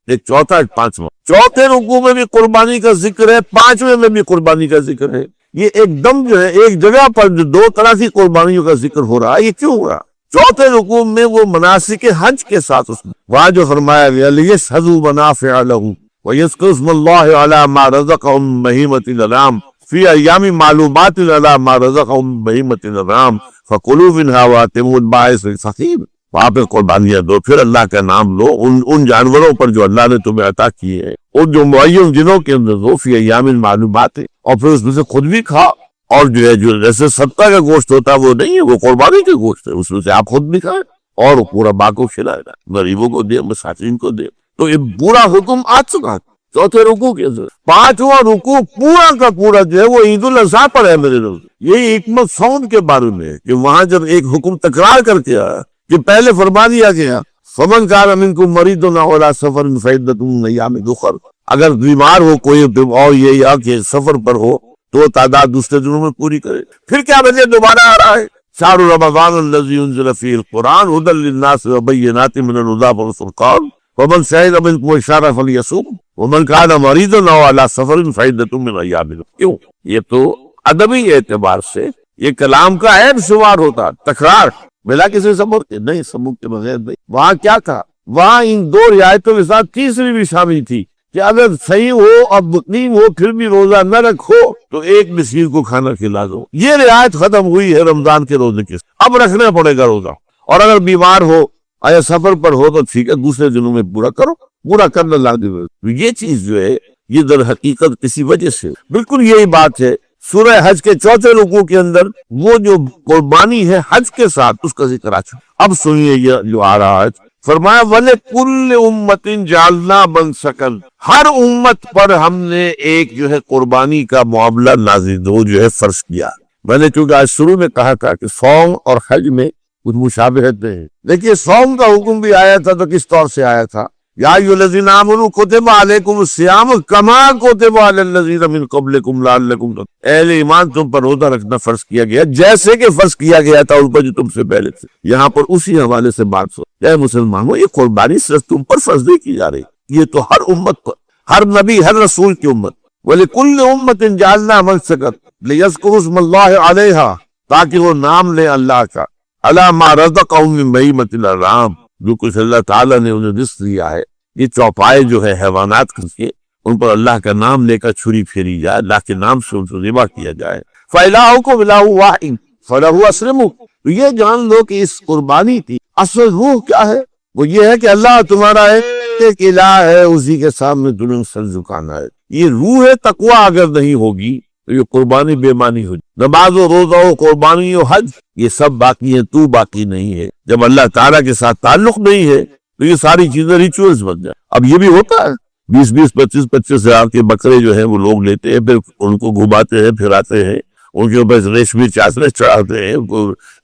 ایک چوتھا ایک پانچواں. چوتھے رکوع میں بھی قربانی کا ذکر ہے، پانچویں میں بھی قربانی کا ذکر ہے. یہ ایک دم جو ہے ایک جگہ پر جو دو طرح کی قربانیوں کا ذکر ہو رہا ہے، یہ کیوں ہو رہا؟ چوتھے رکوع میں وہ مناسک حج کے ساتھ اس میں وہاں جو فرمایا گیا لِيَشْهَدُوا مَنَافِعَ لَهُمْ وَيَذْكُرُوا اسْمَ اللَّهِ عَلَىٰ مَا رَزَقَهُم مِّن بَهِيمَةِ الْأَنْعَامِ فِي أَيَّامٍ مَّعْلُومَاتٍ عَلَىٰ مَا رَزَقَهُم مِّن بَهِيمَةِ الْأَنْعَامِ فَكُلُوا مِنْهَا وَأَطْعِمُوا الْبَائِسَ الْفَقِيرَ. وہاں پہ قربانیاں دو، پھر اللہ کا نام لو ان جانوروں پر جو اللہ نے تمہیں عطا کیے ہیں، اور جو معین دنوں کے اندر دو، فی ایام معلومات، اور پھر اس میں سے خود بھی کھا، اور جو ہے جو جیسے صدقہ کا گوشت ہوتا ہے وہ نہیں ہے، وہ قربانی کا گوشت ہے، اس میں سے آپ خود بھی کھائیں اور پورا با کو کھلائے، غریبوں کو دے، مساکین کو دے. تو یہ پورا حکم آ چکا چوتھے رکوع کے اندر. پانچواں رکوع پورا کا پورا جو ہے وہ عید الاضحیٰ پر ہے میرے دوست. یہی حکمت صوم کے بارے میں ہے کہ وہاں جب ایک حکم تکرار کر کے آیا کہ پہلے فرما دیا گیا فَمَنْ كَانَ مِنْكُمْ مَرِيضٌ أَوْ عَلَىٰ سَفَرٍ فَعِدَّةٌ مِّنْ أَيَّامٍ أُخَرَ، اگر بیمار ہو کوئی اور یہ یا کہ سفر پر ہو تو تعداد دوسرے دنوں میں پوری کرے. پھر کیا وجہ دوبارہ آ رہا ہے؟ شہر رمضان الذی انزل فیہ القرآن ھدی للناس وبینات من الہدی والفرقان فمن شہد منکم الشہر فلیصم ومن کان مریضا او علی سفر فعدۃ من ایام اخر. کیوں؟ یہ تو ادبی اعتبار سے یہ کلام کا عیب شمار ہوتا، تکرار بلا کسی سبب کے نہیں، سبب کے بغیر نہیں. وہاں کیا تھا؟ وہاں ان دو رعایتوں کے ساتھ تیسری بھی شامل تھی کہ اگر صحیح ہو اب مقیم ہو پھر بھی روزہ نہ رکھو تو ایک مسکین کو کھانا کھلا دو. یہ رعایت ختم ہوئی ہے رمضان کے روزے کے، اب رکھنا پڑے گا روزہ. اور اگر بیمار ہو یا سفر پر ہو تو ٹھیک ہے، دوسرے دنوں میں پورا کرو، پورا کرنا لازم ہے. یہ چیز جو ہے یہ در حقیقت کسی وجہ سے بالکل یہی بات ہے. سورہ حج کے چوتھے رکوع کے اندر وہ جو قربانی ہے حج کے ساتھ اس کا ذکر آ چکا. اب سنیے یہ جو آ رہا ہے، فرمایا وَلِكُلِّ أُمَّةٍ جَعَلْنَا مَنْسَكًا، ہر امت پر ہم نے ایک جو ہے قربانی کا معاملہ نازل جو ہے فرض کیا. میں نے چونکہ آج شروع میں کہا تھا کہ صوم اور حج میں کچھ مشابہتیں ہیں. دیکھیے صوم کا حکم بھی آیا تھا تو کس طور سے آیا تھا؟ یا ایھا الذین آمنوا کتب علیکم الصیام کما کتب علی الذین من قبلکم لعلکم تتقون. اہل ایمان تم پر روزہ رکھنا فرض کیا گیا جیسے کہ فرض کیا گیا تھا ان پر جو تم سے پہلے تھے. یہاں پر اسی حوالے سے بات سو اے مسلمانوں، یہ قربانی صرف تم پر فرض نہیں کی جا رہی، یہ تو ہر امت پر، ہر نبی ہر رسول کی امت. وَلِكُلِّ أُمَّةٍ جَعَلْنَا مَنْسَكًا لِيَذْكُرُوا اسْمَ اللَّهِ عَلَيْهَا، تاکہ وہ نام لے اللہ کا، عَلَىٰ مَا رَزَقَهُم مِّن بَهِیمَةِ الْأَنْعَامِ، جو کچھ اللہ تعالیٰ نے انہیں رزق دیا ہے. یہ چوپائے جو ہے حیوانات کے ان پر اللہ کا نام لے کر چھری پھیری جائے، اللہ کے نام سے ان کو ذبح کیا جائے. فَإِلَٰهُكُمْ إِلَٰهٌ وَاحِدٌ فَلَهُ أَسْلِمُوا. یہ جان لو کہ اس قربانی کی اصل روح کیا ہے؟ وہ یہ ہے کہ اللہ تمہارا ایک الہ ہے، اسی کے سامنے تمہیں سر جھکانا ہے. یہ روح تقوی اگر نہیں ہوگی تو یہ قربانی بے معنی ہو جائے. نماز و روزہ و قربانی و حج یہ سب باقی ہیں، تو باقی نہیں ہے. جب اللہ تعالیٰ کے ساتھ تعلق نہیں ہے تو یہ ساری چیزیں ریچولز بن جائیں. اب یہ بھی ہوتا ہے 20 25 ہزار کے بکرے جو ہیں وہ لوگ لیتے ہیں، پھر ان کو گھماتے ہیں پھراتے ہیں، ان کے اوپر ریشمی چادریں چڑھاتے ہیں،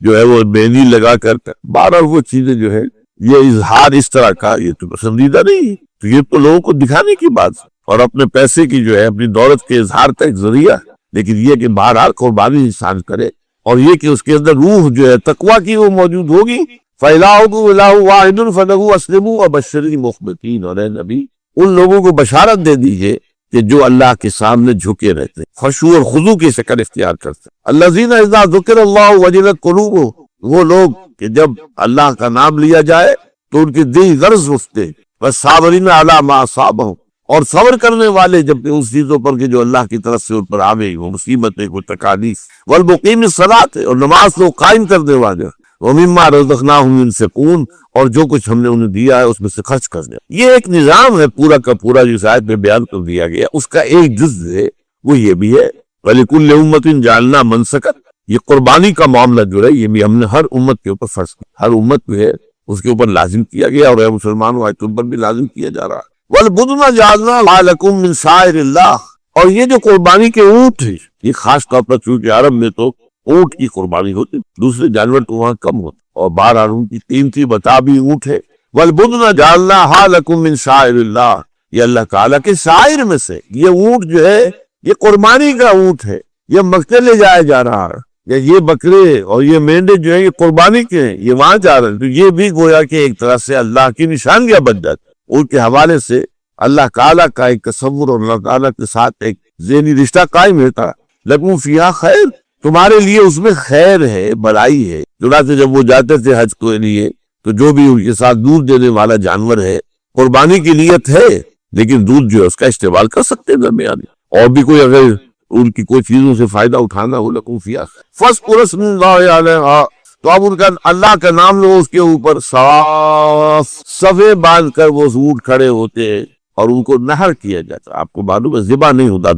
جو ہے وہ مہندی لگا کر بارہ وہ چیزیں جو ہے یہ اظہار اس طرح کا یہ تو پسندیدہ نہیں ہے. تو یہ تو لوگوں کو دکھانے کی بات اور اپنے پیسے کی جو ہے اپنی دولت کے اظہار کا ایک ذریعہ. لیکن یہ کہ بہرحال قربانی انسان کرے اور یہ کہ اس کے اندر روح جو ہے تقوی کی وہ موجود ہوگی. فَإِلَٰهُكُمْ إِلَٰهٌ وَاحِدٌ فَلَهُ أَسْلِمُوا وَبَشِّرِ الْمُخْبِتِينَ. اور اے نبی ان لوگوں کو بشارت دے دیجئے کہ جو اللہ کے سامنے جھکے رہتے ہیں، خشوع اور خضوع کی شکل اختیار کرتے ہیں. الَّذِينَ إِذَا ذُكِرَ اللَّهُ وَجِلَتْ قُلُوبُهُمْ، وہ لوگ کہ جب اللہ کا نام لیا جائے تو ان کے دل لرز اٹھتے. وَالصَّابِرِينَ عَلَىٰ مَا أَصَابَهُمْ، اور صبر کرنے والے جب اس چیزوں پر کہ جو اللہ کی طرف سے ان پر آوے، وہ مصیبتیں، کوئی تکالیف. وَالْمُقِيمِ الصَّلَاةِ، اور نماز کو قائم کرنے والے. وَمِمَّا رَزَقْنَاهُمْ يُنْفِقُونَ، اور جو کچھ ہم نے انہیں دیا ہے اس میں سے خرچ کر دیا. یہ ایک نظام ہے پورا کا پورا جس آیت میں بیان کر دیا گیا، اس کا ایک جز ہے وہ یہ بھی ہے وَلِكُلِّ أُمَّةٍ جَعَلْنَا مَنْسَكًا. یہ قربانی کا معاملہ جو ہے یہ بھی ہم نے ہر امت کے اوپر فرض کیا، ہر امت جو ہے اس کے اوپر لازم کیا گیا، اور مسلمانوں آج تم پر بھی لازم کیا جا رہا ہے. وَالْبُدْنَ جَعَلْنَا لَكُم مِّن شَعَائِرِ اللَّهِ، اور یہ جو قربانی کے اونٹ ہے یہ خاص طور پر چونکہ عرب میں تو اونٹ کی قربانی ہوتی، دوسرے جانور تو وہاں کم ہوتے، اور بہرحال ان کی قیمتی بتا بھی اونٹ ہے. وَالْبُدْنَ جَعَلْنَاهَا لَكُم مِّن شَعَائِرِ اللَّهِ، یہ اللہ تعالیٰ کے شاعر میں سے یہ اونٹ جو ہے یہ قربانی کا اونٹ ہے، یہ مکے لے جایا جا رہا ہے. یہ بکرے اور یہ مینڈے جو ہیں یہ قربانی کے ہیں، یہ وہاں جا رہے ہیں. تو یہ بھی گویا کہ ایک طرح سے اللہ کی نشانیاں بن جاتی. ان کے حوالے سے اللہ تعالیٰ کا ایک تصور اور اللہ تعالیٰ کے ساتھ ایک ذہنی رشتہ قائم رہتا ہے۔ لکم فیہا خیر، تمہارے لیے اس میں خیر ہے، بھلائی ہے۔ چنانچہ جب وہ جاتے تھے حج کے لیے تو جو بھی ان کے ساتھ دودھ دینے والا جانور ہے، قربانی کی نیت ہے لیکن دودھ جو ہے اس کا استعمال کر سکتے ہیں درمیان، اور بھی کوئی اگر ان کی کوئی چیزوں سے فائدہ اٹھانا ہو، لکم فیہا خیر فاذکروا اسم اللہ علیہا، تو اب ان کا اللہ کا نام لو اس کے اوپر، صاف صفے باندھ کر وہ اونٹ کھڑے ہوتے ہیں اور ان کو نہر کیا جاتا۔ آپ کو معلوم ہے ذبح نہیں ہوتا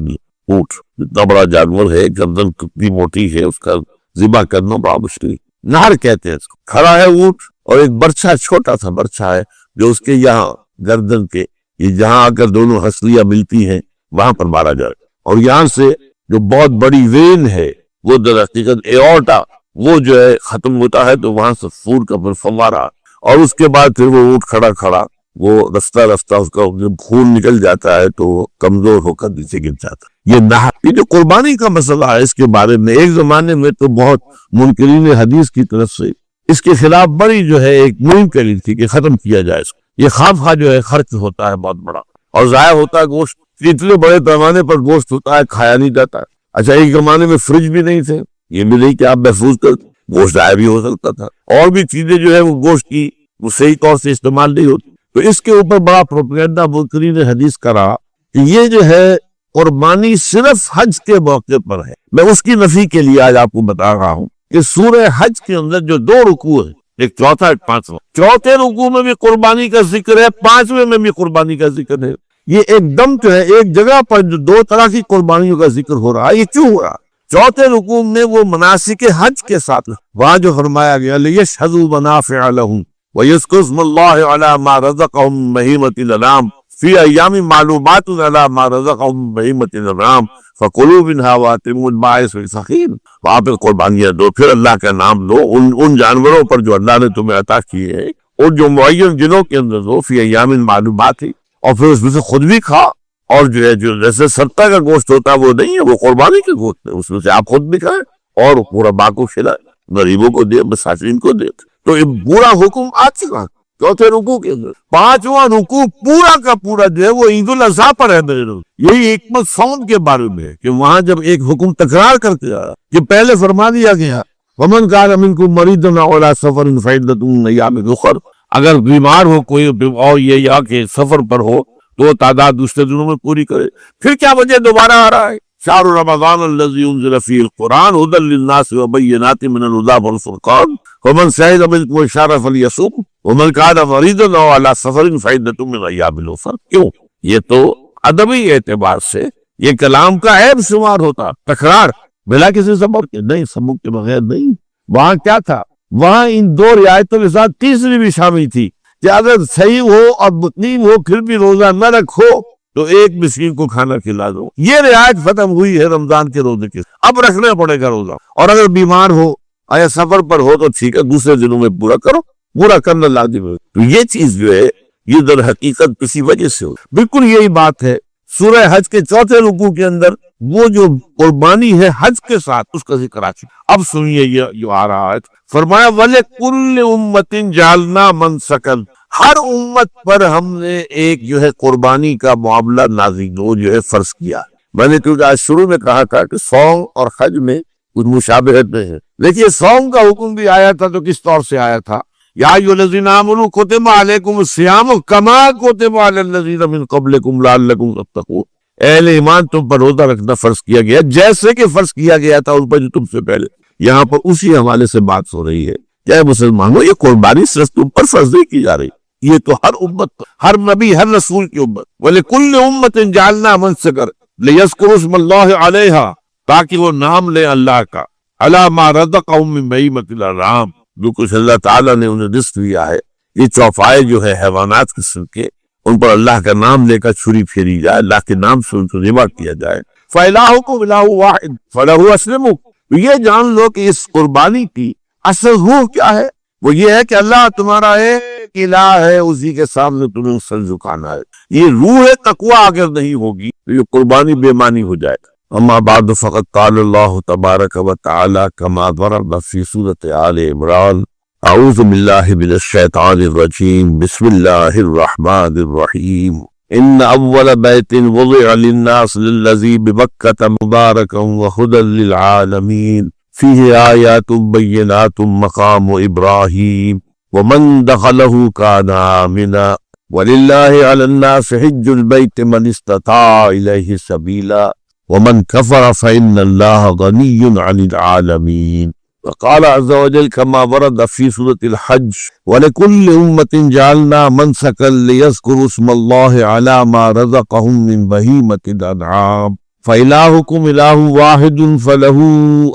اونٹ، اتنا بڑا جانور ہے، گردن کتنی موٹی ہے، اس کا ذبح کرنا بڑا مشکل۔ نہر کہتے ہیں اس کو۔ کھڑا ہے اونٹ اور ایک برچھا، چھوٹا سا برچھا ہے جو اس کے یہاں گردن کے یہ جہاں آ کر دونوں ہسلیاں ملتی ہیں وہاں پر مارا جائے، اور یہاں سے جو بہت بڑی وین ہے وہ در حقیقت ایورٹا، وہ جو ہے ختم ہوتا ہے، تو وہاں سے خون کا پھر فوارہ، اور اس کے بعد پھر وہ اونٹ کھڑا کھڑا وہ رفتہ رفتہ اس کا جب خون نکل جاتا ہے تو وہ کمزور ہو کر نیچے گر جاتا ہے۔ یہ جو قربانی کا مسئلہ ہے، اس کے بارے میں ایک زمانے میں تو بہت منکرین حدیث کی طرف سے اس کے خلاف بڑی جو ہے ایک مہم کری تھی کہ ختم کیا جائے اس کو۔ یہ خواہ خواہ جو ہے خرچ ہوتا ہے بہت بڑا اور ضائع ہوتا ہے گوشت، اتنے بڑے پیمانے پر گوشت ہوتا ہے، کھایا نہیں جاتا ہے۔ اچھا، ایک زمانے میں فریج بھی نہیں تھے، یہ بھی نہیں کہ آپ محفوظ کر، گوشت ضائع بھی ہو سکتا تھا، اور بھی چیزیں جو ہے وہ گوشت کی وہ صحیح طور سے استعمال نہیں ہوتی۔ تو اس کے اوپر بڑا پروپیگنڈا منکرین حدیث کرا کہ یہ جو ہے قربانی صرف حج کے موقع پر ہے۔ میں اس کی نفی کے لیے آج آپ کو بتا رہا ہوں کہ سورہ حج کے اندر جو دو رکوع ہیں، ایک چوتھا ایک پانچواں، چوتھے رکوع میں بھی قربانی کا ذکر ہے، پانچویں میں بھی قربانی کا ذکر ہے۔ یہ ایک دم جو ہے ایک جگہ پر جو دو طرح کی قربانیوں کا ذکر ہو رہا ہے، یہ کیوں ہو رہا؟ چوتھے رکوع میں وہ مناسک حج کے ساتھ وہاں جو فرمایا گیا لِيَشْهَدُوا مَنَافِعَ لَهُمْ وَيَذْكُرُوا اسْمَ اللَّهِ عَلَى مَا رَزَقَهُم مِّن بَهِيمَةِ الْأَنْعَامِ فِي أَيَّامٍ مَّعْلُومَاتٍ عَلَى مَا رَزَقَهُم مِّن بَهِيمَةِ الْأَنْعَامِ فَكُلُوا مِنْهَا وَأَطْعِمُوا الْبَائِسَ الْفَقِيرَ، وہاں پہ قربانیاں دو، پھر اللہ کا نام لو ان جانوروں پر جو اللہ نے تمہیں عطا کیے ہیں، اور جو معین دنوں کے اندر دو، فی ایام معلومات، اور پھر اس میں سے خود بھی کھا، اور جو ہے جو جیسے صدقہ کا گوشت ہوتا ہے وہ نہیں ہے، وہ قربانی کا گوشت ہے، اس میں سے آپ خود بھی کھائیں اور پورا باقی کو کھلائیں، غریبوں کو دے، مساکین کو دے۔ تو یہ پورا حکم آ چکا چوتھے رکوع کے اندر۔ پانچواں رکوع پورا کا پورا جو ہے وہ عید الاضحیٰ پر ہے میرے دوست۔ یہی حکمت صوم کے بارے میں ہے کہ وہاں جب ایک حکم تکرار کرتے آیا کہ پہلے فرما دیا گیا وَمَنْ كَانَ مِنْكُمْ مَرِيضًا أَوْ عَلَىٰ سَفَرٍ فَعِدَّةٌ مِّنْ أَيَّامٍ أُخَرَ، اگر بیمار ہو کوئی اور یہ یا کہ سفر پر ہو تو تعداد دوسرے دنوں میں پوری کرے۔ پھر کیا وجہ دوبارہ آ رہا ہے؟ شہر رمضان الذی انزل فیہ القرآن ھدی للناس وبینات من الھدی والفرقان فمن شہد منکم الشہر فلیصم ومن کان مریضا او علی سفر فعدۃ من ایام اخر۔ کیوں؟ یہ تو ادبی اعتبار سے یہ کلام کا عیب شمار ہوتا، تکرار بلا کسی سبب کے نہیں، سبب کے بغیر نہیں۔ وہاں کیا تھا؟ وہاں ان دو رعایتوں کے ساتھ تیسری بھی شامل تھی کہ اگر صحیح ہو اور مقیم ہو پھر بھی روزہ نہ رکھو تو ایک مسکین کو کھانا کھلا دو۔ یہ رعایت ختم ہوئی ہے رمضان کے روزے کے، اب رکھنا پڑے گا روزہ، اور اگر بیمار ہو یا سفر پر ہو تو ٹھیک ہے دوسرے دنوں میں پورا کرو، پورا کرنا لازم ہے۔ تو یہ چیز جو ہے یہ در حقیقت کسی وجہ سے ہو، بالکل یہی بات ہے سورہ حج کے چوتھے رکوع کے اندر وہ جو قربانی ہے حج کے ساتھ اس کا ذکر آ چکا۔ اب سنیے یہ جو آ رہا ہے، فرمایا وَلِكُلِّ أُمَّةٍ جَعَلْنَا مَنْسَكًا، ہر امت پر ہم نے ایک جو ہے قربانی کا معاملہ نازل وہ جو ہے فرض کیا۔ میں نے کیونکہ آج شروع میں کہا تھا کہ صوم اور حج میں کچھ مشابہت نہیں ہے، دیکھیے صوم کا حکم بھی آیا تھا تو کس طور سے آیا تھا؟ یا ایھا الذین آمنوا کتب علیکم الصیام کما کتب علی الذین من قبلکم لعلکم تتقون، اہل ایمان تم پر روزہ رکھنا فرض کیا گیا جیسے کہ فرض کیا گیا تھا ان پر جو تم سے پہلے۔ یہاں پر اسی حوالے سے بات ہو رہی ہے کیا مسلمانوں یہ قربانی صرف تم پر فرض نہیں کی جا رہی، یہ تو ہر امت پر، ہر نبی ہر رسول کی امت۔ وَلِكُلِّ أُمَّةٍ جَعَلْنَا مَنْسَكًا لِيَذْكُرُوا اسْمَ اللَّهِ عَلَيْهَا، تاکہ وہ نام لے اللہ کا، عَلَىٰ مَا رَزَقَهُم مِّن بَهِیمَةِ الْأَنْعَامِ، جو کچھ اللہ تعالیٰ نے انہیں رزق دیا ہے، یہ چوپائے جو ہے حیوانات قسم کے، ان پر اللہ کا نام لے کر چھری پھیری جائے، اللہ کے نام سے ان کو ذبح کیا جائے۔ فَإِلَٰهُكُمْ إِلَٰهٌ وَاحِدٌ فَلَهُ أَسْلِمُوا، یہ جان لو کہ اس قربانی کی اصل روح کیا ہے، وہ یہ ہے کہ اللہ تمہارا ایک الہ ہے، اسی کے سامنے تمہیں سر جھکانا ہے۔ یہ روح تقویٰ اگر نہیں ہوگی تو یہ قربانی بے معنی ہو جائے گا۔ اما بعد فقد قال اللہ تبارک و تعالی کما ضرب فی سورۃ آل عمران، اعوذ باللہ من الشیطان الرجیم، بسم اللہ الرحمن الرحیم، ان اول بیت وضع للناس للذی ببکۃ مبارکا وہدی للعالمین فیہ آیات بینات مقام ابراہیم ومن دخلہ کان آمنا وللہ علی الناس حج البیت من استطاع الیہ سبیلا ومن کفر فإن اللہ غنی عن العالمین. وقال عز وجل كما ورد في سورة الحج ولكل أمة جعلنا منسكا ليذكروا اسم الله على ما رزقهم من بهيمة الأنعام فإلهكم إله واحد فله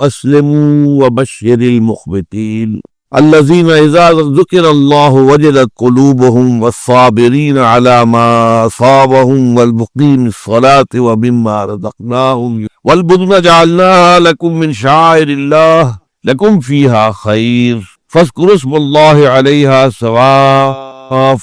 أسلموا وبشر المخبتين الذين إذا ذكر الله وجلت قلوبهم والصابرين على ما أصابهم والمقيم الصلاة ومما رزقناهم والبدن جعلناها لكم من شعائر الله لکم فیہا خیر فاذکروا اسم اللہ علیہا سواء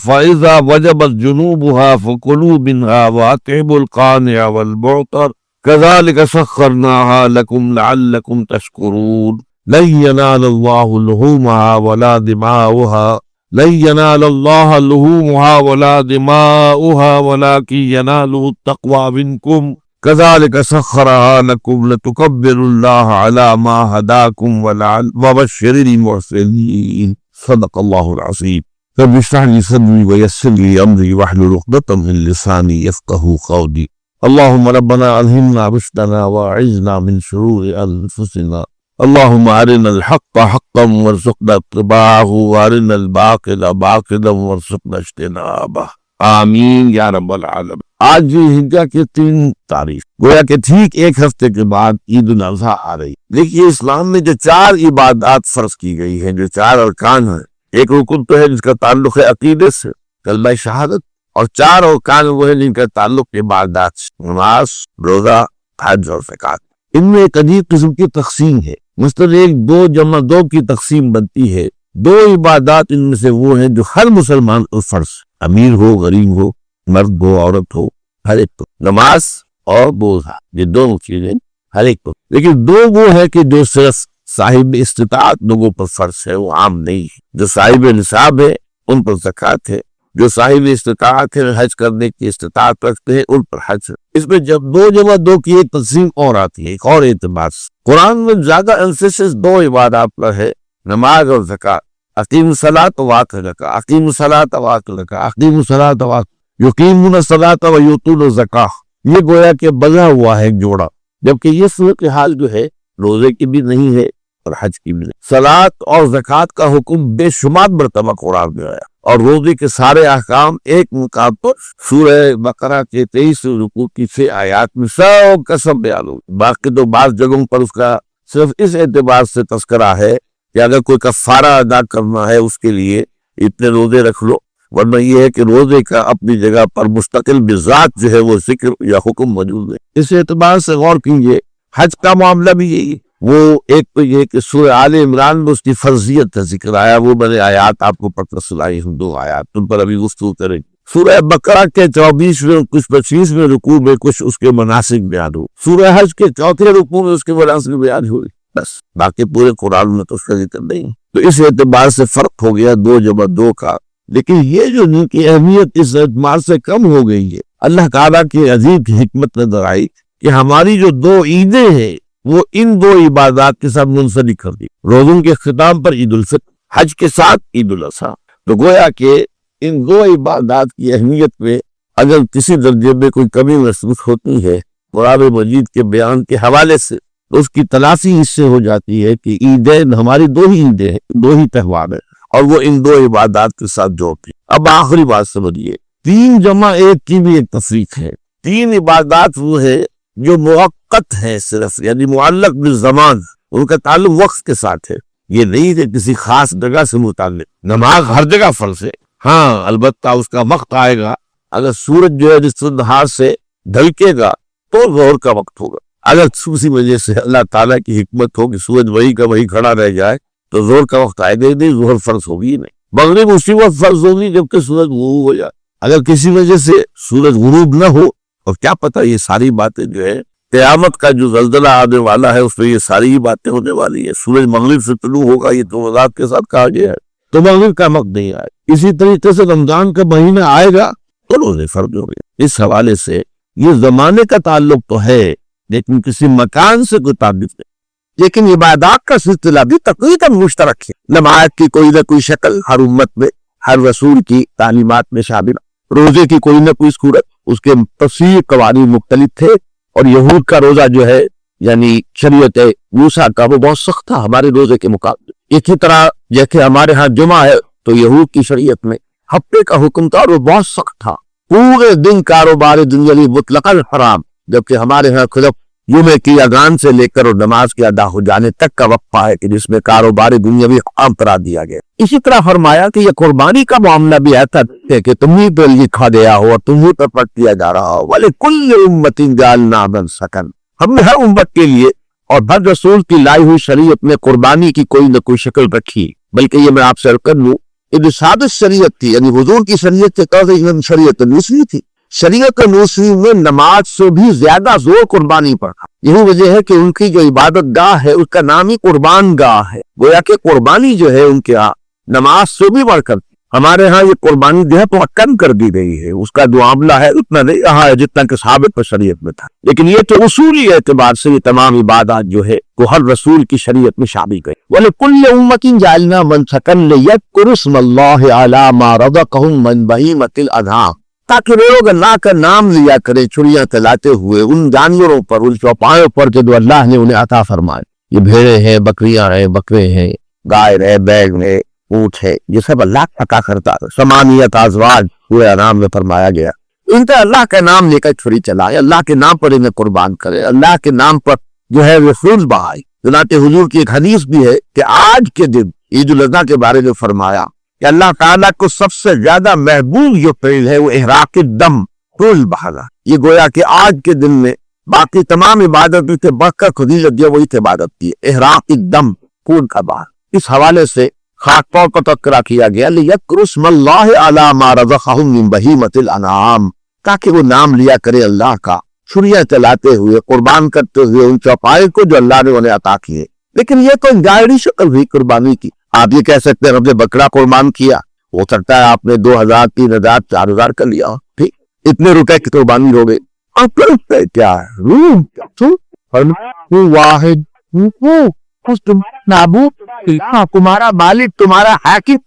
فإذا وجبت جنوبها فکلوا منها وأطعموا القانع والمعتر كذلك سخرناها لكم لعلكم تشکرون لن ينال الله لحومها ولا دماؤها لن ينال الله لحومها ولا دماؤها ولكن يناله التقوى منكم كذلك سخرها لكم لتكبروا الله على ما هداكم وبشر المحسنين. صدق الله العظيم. رب اشرح لي صدري ويسر لي امري واحلل عقدة من لساني يفقهوا قولي. اللهم ربنا الهمنا رشدنا واعذنا من شرور انفسنا. اللهم ارنا الحق حقا وارزقنا اتباعه وارنا الباطل باطلا وارزقنا اجتنابه. آمین یا رب العالمین. آج ہجرہ کی 3 تاریخ گویا کہ ٹھیک ایک ہفتے کے بعد عید الاضحیٰ آ رہی. دیکھیے اسلام میں جو 4 عبادات فرض کی گئی ہیں، جو 4 ارکان ہیں، ایک رکن تو ہے جس کا تعلق ہے عقیدے سے، کلمہ شہادت، اور 4 ارکان وہ ہیں جن کا تعلق عبادات سے، نماز، روزہ، حج اور زکوٰۃ. ان میں ایک عجیب قسم کی تقسیم ہے، مثلاً 1 2 جمع 2 کی تقسیم بنتی ہے. 2 عبادات ان میں سے وہ ہیں جو ہر مسلمان کو فرض، امیر ہو غریب ہو مرد ہو عورت ہو، ہر ایک کو نماز اور روزہ، یہ دونوں چیزیں ہر ایک کو. لیکن 2 وہ ہے کہ جو صرف صاحب استطاعت لوگوں پر فرض ہے، وہ عام نہیں ہے. جو صاحب نصاب ہے ان پر زکوٰۃ ہے، جو صاحب استطاعت ہے حج کرنے کی استطاعت رکھتے ہیں ان پر حج ہے. اس میں جب 2 جمع 2 کی ایک تقسیم اور آتی ہے، ایک اور اعتبار سے قرآن میں زیادہ emphasis 2 عبادات پر ہے، نماز اور زکوٰۃ. اقیم الصلاۃ وآتوا الزکاۃ، اقیم الصلاۃ وآتوا الزکاۃ، اقیم الصلاۃ وآتوا یقیمون الصلاۃ ویؤتون الزکاۃ. یہ گویا کہ بنا ہوا ہے ایک جوڑا، جبکہ یہ صورتحال جو ہے روزے کی بھی نہیں ہے اور حج کی بھی نہیں. صلاۃ اور زکوٰۃ کا حکم بے شمار مرتبہ قرآن میں آیا، اور روزے کے سارے احکام ایک مقام پر سورہ بقرہ کے 23 رکوع کی 6 آیات میں سب کا سب بیان ہو. باقی تو بعض جگہوں پر اس کا صرف اس اعتبار سے تذکرہ ہے کہ اگر کوئی کفارہ ادا کرنا ہے اس کے لیے اتنے روزے رکھ لو، ورنہ یہ ہے کہ روزے کا اپنی جگہ پر مستقل بذات جو ہے وہ ذکر یا حکم موجود ہے. اس اعتبار سے غور کیجیے. حج کا معاملہ بھی یہی ہے. وہ ایک تو یہ کہ سورہ آل عمران میں اس کی فرضیت کا ذکر آیا، وہ میں نے آیات آپ کو پڑھ کر سنائی ہوں، 2 آیات ان پر ابھی گفتگو کریں گے. سورہ بقرہ کے 24ویں کچھ 25ویں رکوع میں کچھ اس کے مناسک بیان ہو. سورہ حج کے 4تھے رکوع میں اس کے مناسک بیان ہوئی، بس باقی پورے قرآن میں تو اس کا ذکر نہیں. تو اس اعتبار سے فرق ہو گیا 2 جمع 2 کا. لیکن یہ جو ان کی اہمیت اس اعتبار سے کم ہو گئی ہے، اللہ تعالیٰ کی عظیم حکمت نظر آئی کہ ہماری جو 2 عیدیں ہیں وہ ان 2 عبادات کے ساتھ منسلک کر دی. روزوں کے اختتام پر عید الفطر، حج کے ساتھ عید الاضحیٰ. تو گویا کہ ان 2 عبادات کی اہمیت میں اگر کسی درجے میں کوئی کمی محسوس ہوتی ہے قرآن مجید کے بیان کے حوالے سے، تو اس کی تلافی اس سے ہو جاتی ہے کہ عیدین ہماری 2 ہی عیدیں ہیں، 2 ہی تہوار ہیں، اور وہ ان 2 عبادات کے ساتھ جوڑتی. اب آخری بات سمجھیے، 3 جمع 1 کی بھی ایک تفریق ہے. 3 عبادات وہ ہے جو موقت ہے صرف، یعنی معلق بالزمان، ان کا تعلق وقت کے ساتھ ہے. یہ نہیں کہ کسی خاص جگہ سے متعلق. نماز ہر جگہ فرض ہے، ہاں البتہ اس کا وقت آئے گا. اگر سورج جو ہے جس نہار سے ڈھلکے گا تو ظہر کا وقت ہوگا. اگر اسی وجہ سے اللہ تعالیٰ کی حکمت ہو کہ سورج وہی کا وہی کھڑا رہ جائے تو ظہر کا وقت آئے گا ہی نہیں، ظہر فرض ہوگی ہی نہیں. مغرب اسی وقت فرض ہوگی جبکہ سورج غروب ہو جائے. اگر کسی وجہ سے سورج غروب نہ ہو، اور کیا پتہ یہ ساری باتیں جو ہے قیامت کا جو زلزلہ آنے والا ہے اس میں یہ ساری ہی باتیں ہونے والی ہے. سورج مغرب سے طلوع ہوگا یہ تو وضاحت کے ساتھ کہا گیا ہے، تو مغرب کا وقت نہیں آئے. اسی طریقے سے رمضان کا مہینہ آئے گا تو روزے فرض ہو گئے۔ اس حوالے سے یہ زمانے کا تعلق تو ہے لیکن کسی مکان سے کوئی تعلق نہیں، لیکن عبادات کا سلسلہ بھی تقریباً مشترک ہے۔ نماز کی کوئی نہ کوئی شکل ہر امت میں، ہر رسول کی تعلیمات میں شامل، روزے کی کوئی نہ کوئی صورت، اس کے تفصیل قوانین مختلف تھے، اور یہود کا روزہ جو ہے یعنی شریعت موسیٰ کا وہ بہت سخت تھا ہمارے روزے کے مقابلے۔ اسی طرح جیسے ہمارے ہاں جمعہ ہے تو یہود کی شریعت میں ہفتے کا حکم تھا اور وہ بہت سخت تھا، پورے دن کاروبار دنیاوی مطلقاً حرام، جبکہ ہمارے ہاں صرف جمعے کی اذان سے لے کر اور نماز کے ادا ہو جانے تک کا وقفہ ہے کہ جس میں کاروبار دنیاوی عام قرار دیا گیا۔ اسی طرح فرمایا کہ یہ قربانی کا معاملہ بھی ایسا ہے کہ تم ہی پر لکھا گیا ہو اور تم ہی پر پڑھ دیا جا رہا ہو۔ وَلِكُلِّ أُمَّةٍ جَعَلْنَا مَنسَكًا، ہم نے ہر امت کے لیے اور ہر رسول کی لائی ہوئی شریعت میں قربانی کی کوئی نہ کوئی شکل رکھی، بلکہ یہ میں آپ سے عرض کر لوں یہ سادس شریعت تھی، یعنی حضور کی شریعت سے شریعت نوسری تھی۔ شریعت نوسری میں نماز سے بھی زیادہ زور قربانی پر تھا، یہی وجہ ہے کہ ان کی جو عبادت گاہ ہے اس کا نام ہی قربان گاہ ہے، گویا کہ قربانی جو ہے ان کے ہاں نماز سے بھی بڑھ کر تھی۔ ہمارے ہاں یہ قربانی جو ہے تو کم کر دی گئی ہے، اس کا جو معاملہ ہے اتنا نہیں رہا ہے جتنا کہ ثابت پر شریعت میں تھا، لیکن یہ تو اصولی اعتبار سے یہ تمام عبادات جو ہے وہ ہر رسول کی شریعت میں شامل گئی۔ وَلِكُلِّ أُمَّةٍ جَعَلْنَا مَنسَكًا لِيَذْكُرُوا اسْمَ اللَّهِ عَلَىٰ مَا رَزَقَهُم مِّن بَهِيمَةِ الْأَنْعَامِ، تاکہ لوگ اللہ کا نام لیا کرے چھڑیاں چلاتے ہوئے ان جانوروں پر، ان چوپایوں پر جو اللہ نے انہیں عطا فرمائے۔ یہ بھیڑیں ہیں، بکریاں ہیں، بکرے ہیں، گائے ہے، بیل ہے، اونٹ ہے، یہ سب اللہ عطا کرتا ہے۔ ثمانیت ازواج پورے نام میں فرمایا گیا، ان کا اللہ کا نام لے کر چھری چلائے، اللہ کے نام پر انہیں قربان کرے، اللہ کے نام پر جو ہے رسول بہائے۔ چنانچہ حضور کی ایک حدیث بھی ہے کہ آج کے دن عید الاضحیٰ کے بارے میں فرمایا کہ اللہ تعالیٰ کو سب سے زیادہ محبوب جو فعل ہے وہ احراق الدم، خون بہانا۔ یہ گویا کہ آج کے دن میں باقی تمام عبادتوں سے بڑھ کر فضیلت جو وہی عبادت کی ہے، احراق الدم، خون کا بہانا۔ اس حوالے سے خاص طور پر تذکرہ کیا گیا لِيَذْكُرُوا اسْمَ اللَّهِ عَلَىٰ مَا رَزَقَهُم مِّن بَهِيمَةِ الْأَنْعَامِ، تاکہ وہ نام لیا کرے اللہ کا چھریاں چلاتے ہوئے، قربان کرتے ہوئے ان چوپائے کو جو اللہ نے انہیں عطا کیے۔ لیکن یہ تو ظاہری شکل ہوئی قربانی کی۔ آپ یہ کہہ سکتے ہیں ہم نے بکرا قربان کیا، ہو سکتا ہے آپ نے 2000 3000 4000 کر لیا، ٹھیک، اتنے روپے کی قربانی ہو گئی، اور پھر کیا ہے واحد تمہارا مالک تمہارا حاکم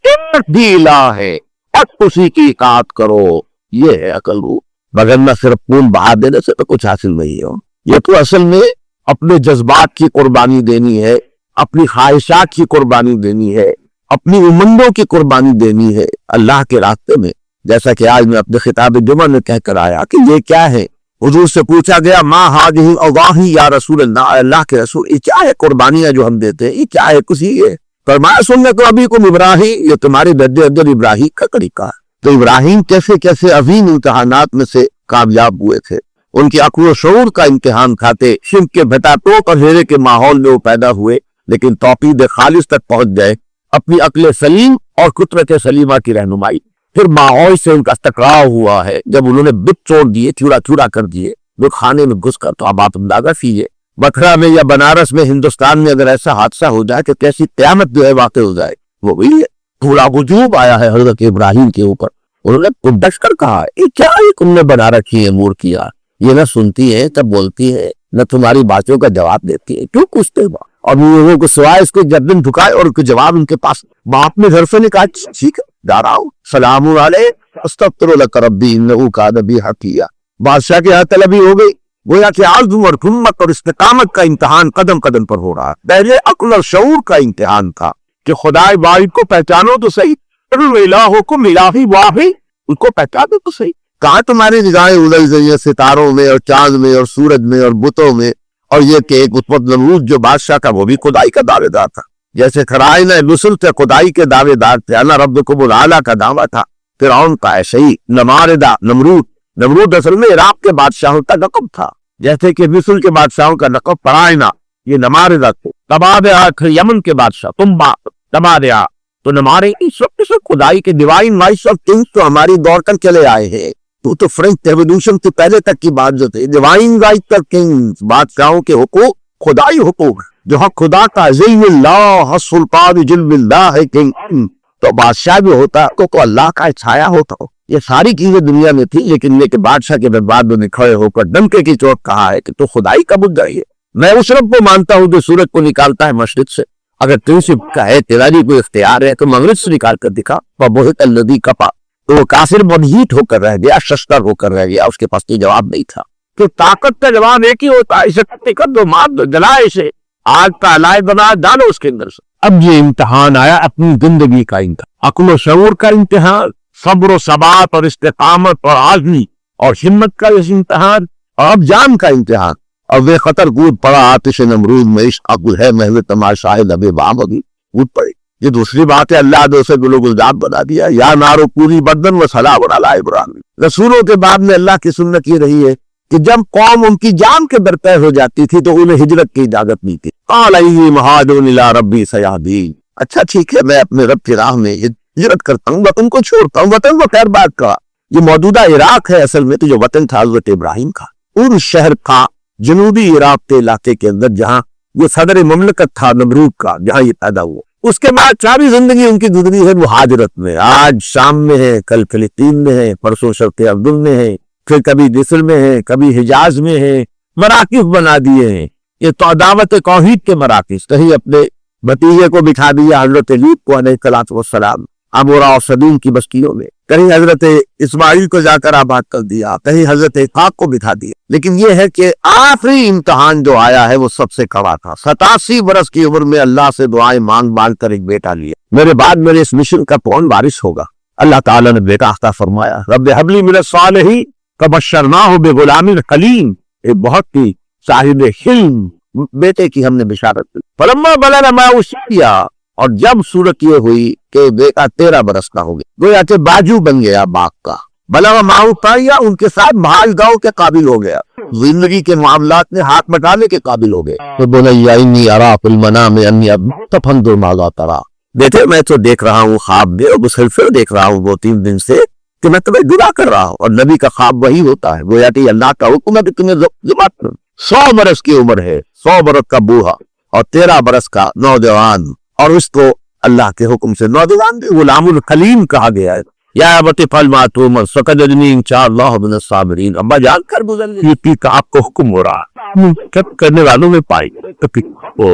بھی الہ ہے، اب اسی کی اطاعت کرو۔ یہ ہے عقل روح، مگر نہ صرف خون بہا دینے سے تو کچھ حاصل نہیں ہو۔ یہ تو اصل میں اپنے جذبات کی قربانی دینی ہے، اپنی خواہشات کی قربانی دینی ہے، اپنی امنگوں کی قربانی دینی ہے اللہ کے راستے میں۔ جیسا کہ آج میں اپنے خطاب جمعہ میں کہہ کر آیا کہ یہ کیا ہے، حضور سے پوچھا گیا ما ہذہ الاضاحی یا رسول اللہ، اللہ کے رسول یہ کیا ہے قربانیاں جو ہم دیتے ہیں، یہ کیا ہے؟ کچھ ہی ہے۔ فرمایا سنت ابیکم ابراہیم، یہ تمہارے درد اندر ابراہیم کا طریقہ ہے۔ تو ابراہیم کیسے کیسے عظیم امتحانات میں سے کامیاب ہوئے تھے، ان کی عقل و شعور کا امتحان کھاتے، شرک کے بھٹاٹوک اور ہیرے کے ماحول میں وہ پیدا ہوئے، لیکن توحید خالص تک پہنچ گئے، اپنی عقل سلیم اور فطرت سلیمہ کی رہنمائی۔ پھر ماحول سے ان کا ٹکراؤ ہوا ہے، جب انہوں نے بت چھوڑ دیے، چورا چورا کر دیے، وہ کھانے میں گھس کر، تو اب آپ اندازہ کیجیے بکرا میں یا بنارس میں ہندوستان میں اگر ایسا حادثہ ہو جائے کہ کیسی قیامت جو ہے واقع ہو جائے، وہ بھی پورا وجوب آیا ہے حضرت ابراہیم کے اوپر۔ انہوں نے ڈٹ کر کہا یہ کیا ہے تم نے بنا رکھی ہے مور کیا، یہ نہ سنتی ہے نہ بولتی ہے نہ تمہاری باتوں کا جواب دیتی ہے، کیوں پوچھتے ہو؟ اور لوگوں کو سوائے اس کے گردن جھکائے اور اس کے جواب ان کے پاس۔ باپ نے گھر سے نے کہا ٹھیک ہے جا رہا ہوں، سلام علیہ استغفر لک ربی انہ کان بی حفیظ۔ بادشاہ کی ہاتھ طلبی ہو گئی، گویا کہ عزم اور ہمت اور استقامت کا امتحان قدم قدم پر ہو رہا ہے۔ پہلے عقل اور شعور کا امتحان تھا کہ خدا واحد کو پہچانو تو صحیح، الہکم الہ واحد، اس کو پہچانو تو صحیح۔ کہاں تمہاری نگاہیں ادھر گئی ستاروں میں اور چاند میں اور سورج میں اور بتوں میں، اور یہ کہ ایک اس وقت نمرود جو بادشاہ کا وہ بھی خدائی کا دعوے دار تھا، جیسے خرائن رسل تھے خدائی کے دعوے دار تھے، انا ربکم الاعلی کا دعویٰ تھا فرعون کا، ایسے ہی نماردہ نمرود اصل میں عراق کے بادشاہوں کا لقب تھا، جیسے کہ مصر کے بادشاہوں کا لقب فرعونہ، یہ نماردہ تھے۔ تبادیہ یمن کے بادشاہ تمبا تبادیہ، تو نمارے سب خدائی کے ڈیوائن رائٹس آف کنگز تو ہماری دور تک چلے آئے ہیں، تو فرینچ ریولوشن سے پہلے تک کی بات جو تھی، ڈیوائن رائٹس آف کنگز، بادشاہوں کے حقوق خدائی حقوق، جو حق خدا کا ذل اللہ سلطان جل اللہ کنگ، تو بادشاہ بھی ہوتا ہے تو اللہ کا چھایا ہوتا ہو، یہ ساری چیزیں دنیا میں تھی، لیکن یہ کہ بادشاہ کے دربار میں کھڑے ہو کر ڈنکے کی چوٹ کہا ہے کہ تو خدائی کا مدعی ہے، میں اس رب کو مانتا ہوں جو سورج کو نکالتا ہے مشرق سے، اگر تجھ سے کا ہے تیرا جی کوئی اختیار ہے تو مغرب سے نکال کر دکھا۔ فبہت الذی کفر، تو وہ کافر منحیت ہو کر رہ گیا، ششتر ہو کر رہ گیا، اس کے پاس کوئی جواب نہیں تھا۔ کہ طاقت کا جواب ایک ہی ہوتا ہے، اسے قتل کر دو، مار دو، جلا اسے، آگ کا علائے بنا ڈالو اس کے اندر سے۔ اب یہ امتحان آیا اپنی زندگی کا امتحان، عقل و شعور کا امتحان، صبر و ثبات اور استقامت اور عزم اور ہمت کا اس امتحان، اور اب جان کا امتحان۔ اور وہ خطر کود پڑا آتش نمرود میں، عشق عقل ہے محو تماشائے لبے بام، ابھی کود پڑی۔ یہ دوسری بات ہے، اللہ نے اسے گل و گلزار بنا دیا، یا نارو پوری بردن و سلام علی ابراہیم۔ رسولوں کے بعد میں اللہ کی سنت یہ رہی ہے کہ جب قوم ان کی جان کے درپے ہو جاتی تھی تو انہیں ہجرت کی اجازت نہیں تھی۔ قال انی مہاجر الی ربی سیہدین، اچھا ٹھیک ہے میں اپنے رب کی راہ میں ہجرت کرتا ہوں، وطن کو چھوڑتا ہوں۔ وطن کو خیر بات کا، یہ موجودہ عراق ہے اصل میں، تو جو وطن تھا حضرت ابراہیم کا، ان شہر کا جنوبی عراق کے علاقے کے اندر جہاں یہ صدر مملکت تھا نمرود کا، جہاں یہ پیدا ہوا۔ اس کے بعد ساری زندگی ان کی گزری ہے مہاجرت میں، آج شام میں ہے، کل فلسطین میں ہے، پرسوں شرق اردن میں ہے، پھر کبھی مصر میں ہے، کبھی حجاز میں ہے، مراکز بنا دیے ہیں۔ یہ تو دعوت توحید کے مراکز، کہیں اپنے بھتیجے کو بٹھا دیا حضرت لوط کو علیہ السلام ابورا اور صدوم کی بستیوں میں، کہیں حضرت اسماعیل کو جا کر آباد کر دیا، کہیں حضرت اسحاق کو بٹھا دیا۔ لیکن یہ ہے کہ آخری امتحان جو آیا ہے وہ سب سے کڑا تھا۔ 87 برس کی عمر میں اللہ سے دعائیں مانگ مانگ کر ایک بیٹا لیا، میرے بعد میرے اس مشن کا کون وارث ہوگا؟ اللہ تعالیٰ نے بیٹا عطا فرمایا، رب ہب لی من الصالحین فبشرناہ بغلام حلیم، ایک بہت ہی صاحب حلم بیٹے کی ہم نے بشارت دی۔ فلما بلغ معہ السعی، اور جب صورت یہ ہوئی کہ بیٹا 13 برس کا ہو گیا، گویا کہ باجو بن گیا باغ کا، بلغ معہ السعی، ان کے ساتھ بھاگ گاؤں کے قابل ہو گیا، زندگی کے معاملات میں ہاتھ بٹانے کے قابل ہو گئے۔ تو بنی انی اری فی المنام انی اذبحک فانظر ماذا تری، بیٹے میں تو دیکھ رہا ہوں خواب میں، اور مسلسل دیکھ رہا ہوں وہ 3 دن سے کہ میں تمہیں ذبح کر رہا ہوں، اور نبی کا خواب وہی ہوتا ہے، گویا کہ اللہ کا حکم ہے کہ تمہیں ذبح کرو۔ 100 برس کی عمر ہے، 100 برس کا بوڑھا اور 13 برس کا نوجوان، اور اس کو اللہ کے حکم سے نوجوان بھی غلام الحلیم کہا گیا ہے۔ یا ابت افعل ما تؤمر ستجدنی انشاءاللہ من الصابرین، ابا جان کر گزر گئی کہ آپ کو حکم ہو رہا ہے، کب کرنے والوں میں پائی تو پھر وہ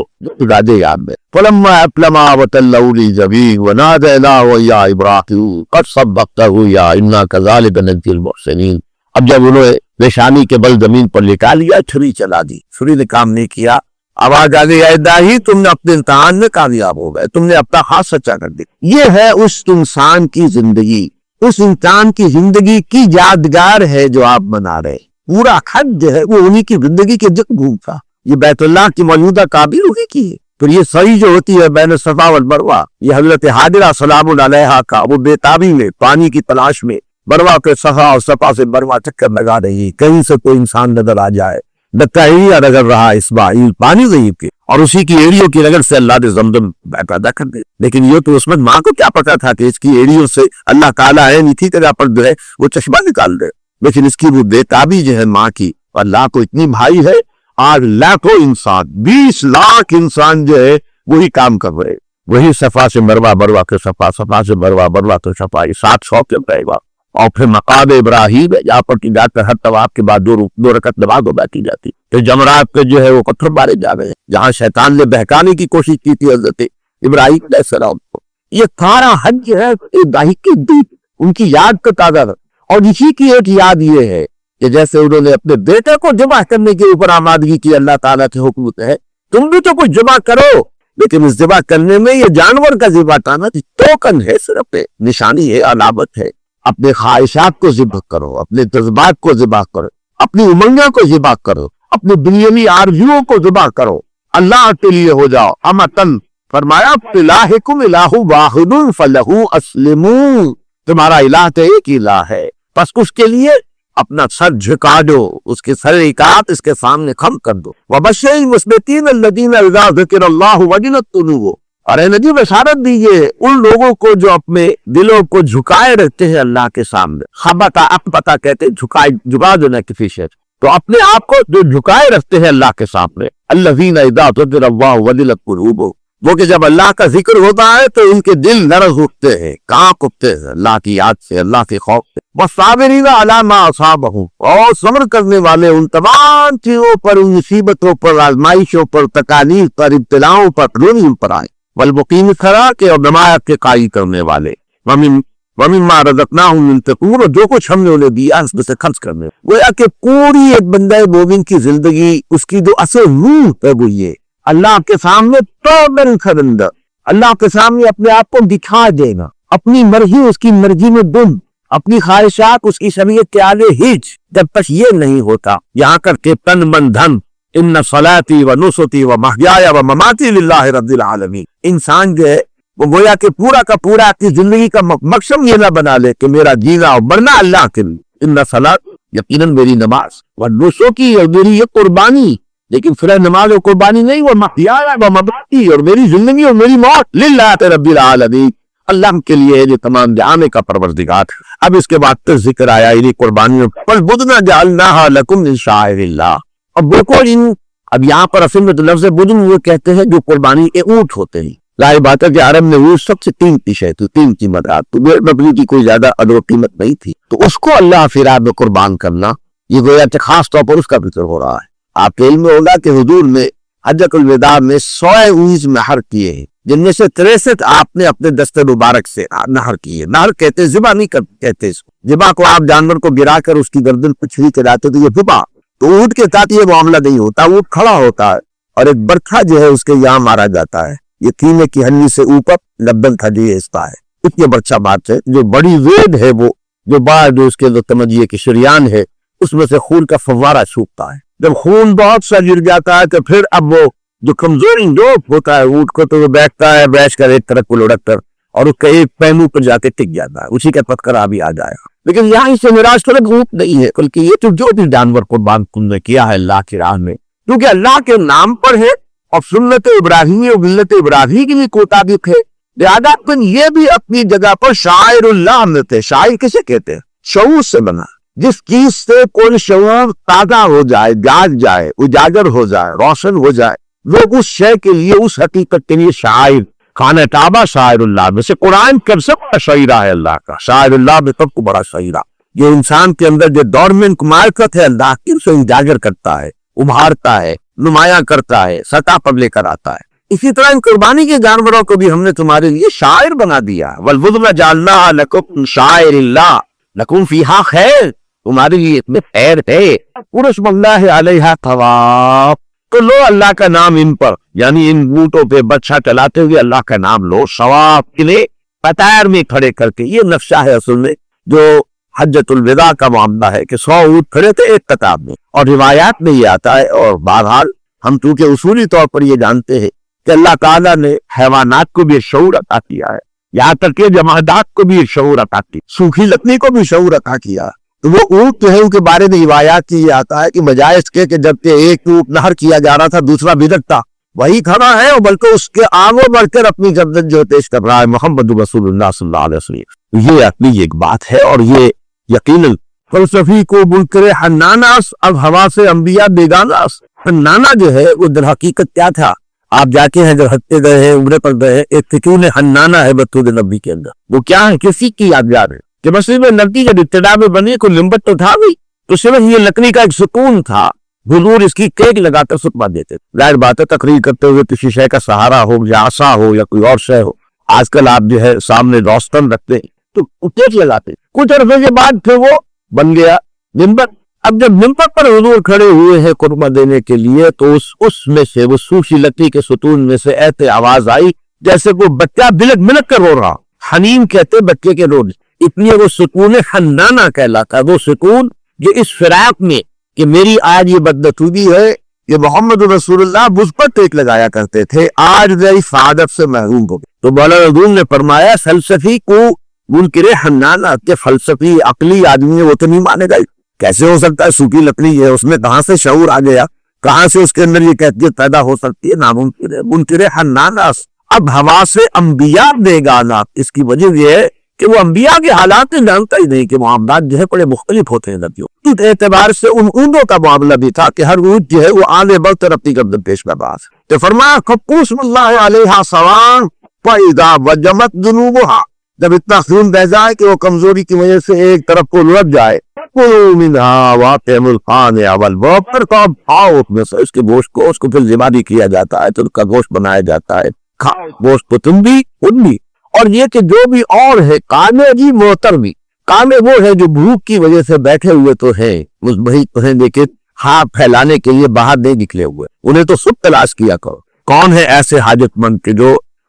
راجے یاد میں فلما اسلما وتلوا للجبین ونادیناہ یا ابراہیم قد صدقتہ یا انا کذالک نجزی المحسنین۔ اب جب انہوں نے پیشانی کے بل زمین پر لٹا لیا، چھری چلا دی، چھری نے کام نہیں کیا، آواز آ گئی، اے داہی تم نے اپنے امتحان میں کامیاب ہو گئے، تم نے اپنا خاص سچا کر دیا۔ یہ ہے اس انسان کی زندگی، اس انسان کی زندگی کی یادگار ہے جو آپ منا رہے۔ پورا خط جو ہے وہ انہی کی زندگی کے جک گھومتا، یہ بیت اللہ کی موجودہ کابل ہوگی کی ہے۔ پھر یہ صحیح جو ہوتی ہے بین صفا والمروہ، یہ حضرت حاجرہ سلام علیہا کا وہ بےتابی میں پانی کی تلاش میں مروہ کے صفا اور صفا سے مروہ چکر لگا رہی ہے، کہیں سے کوئی انسان نظر آ جائے، دکاہیا رگڑ رہا اسماعیل پانی غیب کے، اور اسی کی ایڑیوں کی رگڑ سے اللہ نے زمزم پیدا کر دے۔ لیکن یہ تو عصمت ماں کو کیا پتا تھا کہ اس کی ایڑیوں سے اللہ تعالیٰ ہے نہیں تھی جگہ پر جو ہے وہ چشمہ نکال دے، لیکن اس کی وہ بےتابی جو ہے ماں کی، اللہ کو اتنی بھائی ہے، آج لاکھوں انسان 20 لاکھ انسان جو ہے وہی کام کر رہے، وہی صفا سے مروہ، مروہ کے صفا، صفا سے مروہ، مروہ کے صفا، یہ 700 کے رہے گا۔ اور پھر مقام ابراہیم ہے جہاں پر جا کر ہر طواف کے بعد 2 رکعت نماز ادا کی جاتی، پھر جمرات پہ جو ہے وہ پتھر مارے جا رہے ہیں، جہاں شیطان نے بہکانے کی کوشش کی تھی حضرت ابراہیم علیہ السلام کو۔ یہ سارا حج جو ہے الہی کی دی، ان کی یاد کا تازہ، اور اسی کی ایک یاد یہ ہے کہ جیسے انہوں نے اپنے بیٹے کو ذبح کرنے کے اوپر آمادگی کی، اللہ تعالیٰ کے حکم ہے تم بھی تو کچھ ذبح کرو، لیکن اس ذبح کرنے میں یہ جانور کا ذبح کرنا ٹوکن ہے، صرف نشانی ہے، علامت ہے۔ اپنے خواہشات کو ذبح کرو، اپنے جذبات کو ذبح کرو، اپنی امنگوں کو ذبح کرو، اپنی دنیاوی آرزوؤں کو ذبح کرو، اللہ کے لیے ہو جاؤ امتن۔ فرمایا الہکم الہ واحد فلہ اسلموا، تمہارا الہ تو ایک الہ ہے، بس اس کے لیے اپنا سر جھکا دو، اس کے سر اطاعت اس کے سامنے خم کر دو۔ وبشر المخبتین الذین اذا ذکر اللہ وجلت قلوبہم، اور اے نبی بشارت دیجئے ان لوگوں کو جو اپنے دلوں کو جھکائے رکھتے ہیں اللہ کے سامنے۔ خبتا اقبتا کہتے ہیں جھکا دینا کسی شے، تو اپنے آپ کو جو جھکائے رکھتے ہیں اللہ کے سامنے، الذین اذا ذکر اللہ وجلت قلوبہم، وہ کہ جب اللہ کا ذکر ہوتا ہے تو ان کے دل لرز اٹھتے ہیں، کانپ اٹھتے ہیں اللہ کی یاد سے، اللہ کے خوف سے۔ وَالصَّابِرِينَ عَلَىٰ مَا أَصَابَهُمْ، اور صبر کرنے والے ان تمام چیزوں پر، ان مصیبتوں پر، آزمائشوں پر، تکالیف پر، ابتلاؤں پر، جو بھی ان پر آئے۔ وَالْمُقِيمِ الصَّلَاةِ، اور نماز کے قائم کرنے والے۔ وَمِمَّا رَزَقْنَاهُمْ يُنْفِقُونَ، اور جو کچھ ہم نے انہیں دیا اس میں سے خرچ کرنے۔ گویا کہ پوری ایک بندہ مومن کی زندگی، اس کی جو اصل روح ہے وہ یہ اللہ کے سامنے توبل خرندہ، اللہ کے سامنے اپنے آپ کو دکھا دے گا، اپنی مرضی اس کی مرضی میں دم، اپنی خواہشات اس کی شریعت کے آگے ہیچ۔ جب تک یہ نہیں ہوتا، یہاں کر کے تن من دھن، ان صلاتی و نسکی و محیای و مماتی للہ رب العالمین، انسان جو ہے وہ گویا کہ پورا کا پورا اپنی زندگی کا مقصد یہ نہ بنا لے کہ میرا جینا اور مرنا اللہ کے لیے۔ ان صلاۃ، یقیناً میری نماز، و نسکی، اور میری یہ قربانی، لیکن پھر نماز و قربانی نہیں، وہ محیای و مماتی، اور میری زندگی اور میری موت للہ رب العالمین، اللہ کے لیے جو تمام جہان کا پروردگار۔ اب اس کے بعد پھر ذکر آیا انہی قربانیوں پر، بدنا جعلناہا لکم من شعائر اللہ۔ اب بالکل اب یہاں پر اصل میں لفظ بدن وہ کہتے ہیں جو قربانی کے اونٹ ہوتے ہیں۔ ظاہر بات ہے کہ عرب میں وہ سب سے قیمتی شے تھی، قیمتی مداد، تو بکری کی کوئی زیادہ قدر و قیمت نہیں تھی، تو اس کو اللہ فراق میں قربان کرنا، یہ گویا کہ خاص طور پر اس کا ذکر ہو رہا ہے۔ آپ کے علم میں ہوگا کہ حضور نے حجۃ الوداع میں 100 اونٹ نحر کیے ہیں، جن میں سے 63 آپ نے اپنے دست مبارک سے نحر کیے۔ نحر کہتے ذبح نہیں کہتے اس کو، ذبح کو آپ جانور کو گرا کر اس کی گردن پر چھری چلاتے تو یہ ذبح، تو اونٹ کے ساتھ یہ معاملہ نہیں ہوتا، اونٹ کھڑا ہوتا ہے اور ایک برکھا جو ہے اس کے یہاں مارا جاتا ہے، یہ سینے کی ہنی سے اوپر لبن تھجیے حصہ ہے، اس کے برچہ بات ہے، جو بڑی وید ہے وہ جو بعد جو اس کے جو سمجھیے کہ شریان ہے اس میں سے خون کا فوارہ چھوٹتا ہے۔ جب خون بہت سا گر جاتا ہے تو پھر اب وہ جو کمزوری ڈوپ ہوتا ہے اونٹ کو، تو وہ بیٹھتا ہے، بیٹھ کر ایک طرف کو لڑک کر، اور اس کا ایک پہلو پر جا کے ٹک جاتا ہے، اسی کا پتکرا بھی آ جائے گا۔ لیکن یہاں اس سے نراج طرف اونٹ نہیں ہے، بلکہ یہ تو جو بھی جانور قربان تم نے کیا ہے اللہ کی راہ میں، کیونکہ اللہ کے نام پر ہے اور سنت ابراہیمی اور ملت ابراہیمی کی بھی مطابق ہے، لہذا یہ بھی اپنی جگہ پر شاعر اللہ میں تھے۔ شاعر کسے کہتے ہیں؟ شعور سے بنا، جس چیز سے کوئی شعور تازہ ہو جائے، جاگ جائے، اجاگر ہو جائے، روشن ہو جائے، لوگ اس شے کے لیے، اس حقیقت کے لیے شاعر، خانہ کعبہ شاعر اللہ میں سے، قرآن کب سے بڑا شاعرہ ہے اللہ کا، شاعر اللہ میں سب کو بڑا شاعرہ، یہ انسان کے اندر جو دورمنٹ معرفت ہے اللہ کی، اسے اجاگر کرتا ہے، ابھارتا ہے، نمایاں کرتا ہے، سطح پر لے کر آتا ہے۔ اسی طرح ان قربانی کے جانوروں کو بھی ہم نے تمہارے لیے شاعر بنا دیا۔ وَالْبُدْنَ جَعَلْنَاهَا لَكُمْ شَاعِرِ اللَّهِ لَكُمْ فِيهَا خَيْرٌ، تمہارے لیے اس میں خیر ہے۔ قُرْشْمَ اللَّهِ عَلَيْهَا ثَوَابٌ، تو لو اللہ کا نام ان پر، یعنی ان اونٹوں پہ بچہ چلاتے ہوئے اللہ کا نام لو، ثواب کے لیے قطار میں کھڑے کر کے۔ یہ نقشہ ہے اصل میں جو حجۃ الوداع کا معاملہ ہے کہ 100 اونٹ کھڑے تھے ایک قطار میں، اور روایات میں یہ آتا ہے، اور بہرحال ہم چونکہ اصولی طور پر یہ جانتے ہیں کہ اللہ تعالیٰ نے حیوانات کو بھی شعور عطا کیا ہے، یہاں تک کہ جمادات کو بھی شعور عطا کیا، سوکھی لکڑی کو بھی شعور عطا کیا۔ تو وہ اونٹ جو ہے ان کے بارے میں روایات یہ آتا ہے کہ بجائے اس کے کہ جبکہ ایک اونٹ نہر کیا جا رہا تھا دوسرا بھٹکتا، وہی کھڑا ہے، اور بلکہ اس کے آگے بڑھ کر اپنی گردن جو پیش کر رہا ہے محمد رسول اللہ صلی اللہ علیہ وسلم۔ یہ اپنی ایک بات ہے، اور یہ یقیناً فلسفی کو منکر حناناس، اب ہوا سے انبیاء بیگاناس۔ حنانا جو ہے وہ در حقیقت کیا تھا؟ آپ جا کے ہیں، جب ہتے گئے ہیں، عمرے پر گئے ہیں، ایک سکون حنانا ہے مسجد نبی کے اندر، وہ کیا ہے؟ کسی کی یادگار ہے کہ مسجد نبی جب ابتدا میں بنی کوئی لمبت تو تھا نہیں، تو صرف یہ لکڑی کا ایک سکون تھا، حضور اس کی ٹیک لگا کر خطبہ دیتے۔ ظاہر بات ہے تقریر کرتے ہوئے کسی شے کا سہارا ہو، یا عصا ہو یا کوئی اور شے ہو، آج کل آپ جو ہے سامنے روشن رکھتے ہیں تو ٹیک لگاتے، کچھ عرصے کے بعد پھر وہ بن گیا ممبر۔ اب جب ممبر پر حضور کھڑے ہوئے ہیں خطبہ دینے کے لیے، تو اس میں سے وہ سوکھی لکڑی کے ستون میں سے ایسے آواز آئی جیسے کوئی بچہ بلک بلک کر رو رہا، حنین کہتے بچے کے رونے، اتنی وہ سکون حنانا کہلاتا، وہ سکون جو اس فراق میں کہ میری آج یہ بدنصیبی ہے کہ محمد رسول اللہ مجھ پر ٹیک لگایا کرتے تھے، آج میری سعادت سے محروم ہو گئے۔ تو مولانا حضور نے فرمایا فلسفی کو منکر حنانا، کہ فلسفی عقلی آدمی ہے وہ تو نہیں مانے گا، کیسے ہو سکتا ہے؟ سوکھی لکڑی ہے، اس میں کہاں سے شعور آ گیا، کہاں سے اس کے اندر یہ کیفیت پیدا ہو سکتی ہے؟ ناممکن ہے۔ منکر حنانا، اب ہوا سے انبیاء بیگانہ، اس کی وجہ یہ ہے کہ وہ انبیاء کے حالات میں جانتا ہی نہیں کہ معاملات جو ہے بڑے مختلف ہوتے ہیں نبیوں. اس اعتبار سے ان اونٹوں کا معاملہ بھی تھا کہ ہر اونٹ جو ہے وہ آنے بڑھ اپنی گردن پیش کا باز. تو فرمایا قُسْمُ اللَّهِ عَلَيْهَا سَوَاءً فَإِذَا وَجَمَتْ جُنُوبُهَا، جب اتنا خون بہ جائے کہ وہ کمزوری کی وجہ سے ایک طرف کو لٹ جائے، کُلُوا مِنْهَا وَأَطْعِمُوا الْقَانِعَ وَالْمُعْتَرَّ، تو آپ کھاؤ اس میں سے اس کے گوشت کو، اس کو پھر ذبح کیا جاتا ہے تو اس کا گوشت بنایا جاتا ہے. کھاؤ گوشت کو تم بھی ان بھی. اور یہ کہ جو بھی اور ہے قانع بھی معتر بھی. قانع وہ ہے جو بھوک کی وجہ سے بیٹھے ہوئے تو ہیں، مضبحی تو ہیں لیکن ہاتھ پھیلانے کے لیے باہر نہیں نکلے ہوئے، انہیں تو خود تلاش کیا کرو. کون ہے ایسے حاجت مند کے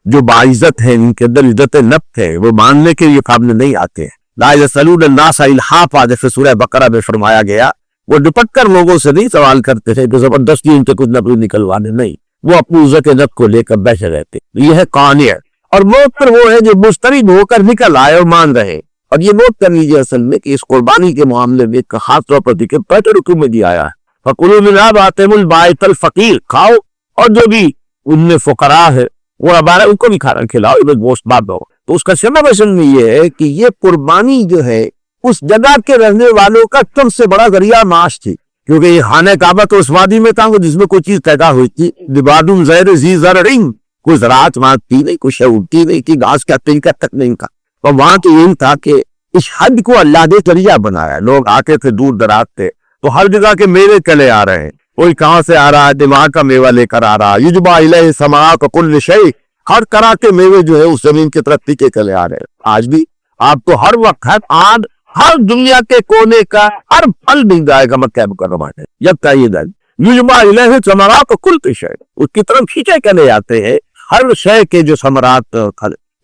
جو باعزت ہیں، ان کے اندر عزت نفس ہے، وہ ماننے کے لیے سامنے نہیں آتے ہیں. لا یسألون الناس الحافا، جیسے سورہ بقرہ میں فرمایا گیا، وہ ڈپٹ کر لوگوں سے نہیں سوال کرتے تھے کہ زبردستی ان سے کچھ نہ کچھ نکلوانے، نہیں، وہ اپنی عزت نفس کو لے کر بیٹھے رہتے. یہ ہے قانع. اور معتر وہ ہے جو مسترد ہو کر نکل آئے اور مان رہے. اور یہ نوٹ کر لیجیے اصل میں کہ اس قربانی کے معاملے میں ایک خاص طور پر دیکھیں پہلے رکوع میں دیا آیا ہے فَكُلُوا مِنْهَا وَأَطْعِمُوا الْبَائِسَ الْفَقِيرَ، کھاؤ اور جو بھی ان میں فقراء ہے وہ ہمارا ان کو بھی کھانا کھلاؤ، ان میں گوشت بات دو. تو اس کا سبب اصل میں یہ ہے کہ یہ قربانی جو ہے اس جگہ کے رہنے والوں کا سب سے بڑا ذریعہ معاش تھی، کیونکہ یہ خانہ کعبہ تو اس وادی میں تھا جس میں کوئی چیز پیدا ہوئی تھی. لِبَادٌ غَيْرُ ذِي زَرْعٍ، کوئی زراعت وہاں تھی نہیں، کوئی شے اگتی نہیں تھی، گھاس کا تنکا تک نہیں تھا. اور وہاں تو یہ تھا کہ اس حد کو اللہ نے ذریعہ بنایا. لوگ آتے تھے دور دراز سے، تو ہر جگہ کے میوے چلے آ رہے ہیں. کوئی کہاں سے آ رہا ہے، دماغ کا میوہ لے کر آ رہا ہے. یجبا الیہ ثمرات کل شیء، ہر طرح کے میوے جو ہے اس زمین کی طرف پیچھے چلے آ رہے ہیں. آج بھی آپ کو ہر وقت آج ہر دنیا کے کونے کا ہر پھل مل جائے گا مکہ مکرمہ میں. جب چاہیے دن یجبا الیہ ثمرات کل شیء، اس کی طرف کھینچے چلے آتے ہیں ہر شے کے جو ثمرات.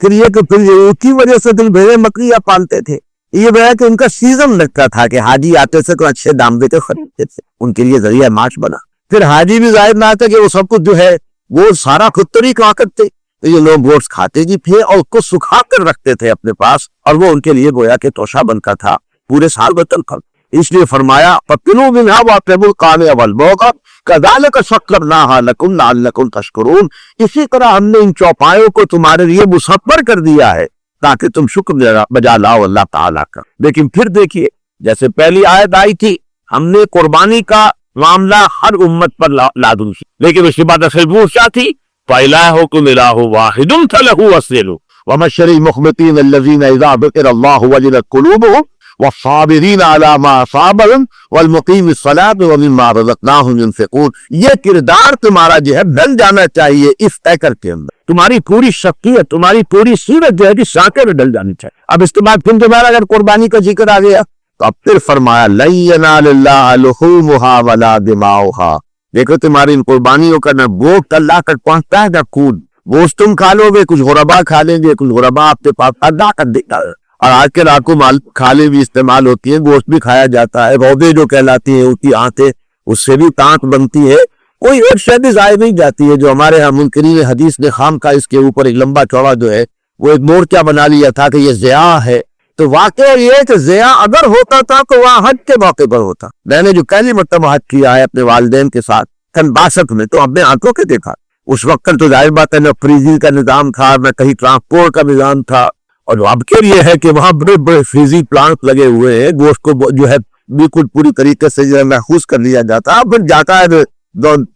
پھر یہ کہ پھر اس کی وجہ سے دل بھیڑیں بکریاں پالتے تھے. یہ ہے کہ ان کا سیزن لگتا تھا کہ حاجی آتے سے تو اچھے دام دے کے خریدتے تھے، ان کے لیے ذریعہ معاش بنا. پھر حاجی بھی ظاہر نہ آتا کہ وہ سب کچھ جو ہے وہ سارا خود تو نہیں کھا کرتے، تو یہ لوگ گوشت کھاتے جی تھے اور اس کو سکھا کر رکھتے تھے اپنے پاس، اور وہ ان کے لیے گویا کہ توشہ بن کا تھا پورے سال بطن کھا. اس لیے فرمایا فَكُلُوا مِنْهَا وَأَطْعِمُوا الْقَانِعَ وَالْمُعْتَرَّ كَذَلِكَ سَخَّرْنَاهَا لَكُمْ لَعَلَّكُمْ تَشْكُرُونَ. اسی طرح ہم نے ان چوپایوں کو تمہارے لیے مسخر کر دیا ہے تاکہ تم شکر بجا لاؤ اللہ تعالیٰ کا. لیکن پھر دیکھیے جیسے پہلی آیت آئی تھی، ہم نے قربانی کا معاملہ ہر امت پر لادوں کی، لیکن اس کے بعد اصل وہ کیا تھی؟ فَإِلَٰهُكُمْ إِلَٰهٌ وَاحِدٌ فَلَهُ أَسْلِمُوا وَبَشِّرِ الْمُخْبِتِينَ الَّذِينَ إِذَا ذُكِرَ اللَّهُ وَجِلَتْ قُلُوبُهُمْ والصابرین علی ما اصابهم والمقیم الصلاۃ ومما رزقناہم ينفقون. یہ کردار تمہارا جو ہے بن جانا چاہیے اس پیکر کے اندر. تمہاری پوری شخصیت، تمہاری پوری سیرت جو ہے کہ ساکے میں ڈل جانی چاہیے. اب اس کے بعد پھر دوبارہ اگر قربانی کا ذکر آ گیا تو اب پھر فرمایا لن ینال اللہ لحومها ولا دماؤها. دیکھو تمہاری ان قربانیوں کا نہ گوشت اللہ تک پہنچتا ہے نہ خون. گوشت تم کھا لو گے، کچھ غربا کھا لیں گے، کچھ غربا آپ کے پاس اللہ کر دے گا. اور آج کے علاقوں مال کھالے بھی استعمال ہوتی ہیں، گوشت بھی کھایا جاتا ہے. روبے جو کہلاتی ہیں اس کی آنتیں، اس سے بھی تانت بنتی ہے. کوئی ایک شے بھی ضائع نہیں جاتی ہے. جو ہمارے ہاں منکرین حدیث نے خام کا اس کے اوپر ایک لمبا چوڑا جو ہے وہ ایک مورچہ بنا لیا تھا کہ یہ ضیاء ہے. تو واقعہ یہ ہے کہ ضیاء اگر ہوتا تھا تو وہاں حج کے موقع پر ہوتا. میں نے جو پہلی مرتبہ حج کیا ہے اپنے والدین کے ساتھ سن 62 میں، تو اپنے آنکھوں کے دیکھا. اس وقت تو ظاہر بات ہے نہ فریزنگ کا نظام تھا، نہ کہیں ٹرانسپورٹ کا نظام تھا. اور اب کے لیے ہے کہ وہاں بڑے بڑے فریزنگ پلانٹ لگے ہوئے ہیں، گوشت کو جو ہے بالکل پوری طریقے سے جو ہے محفوظ کر لیا جاتا ہے. پھر جاتا ہے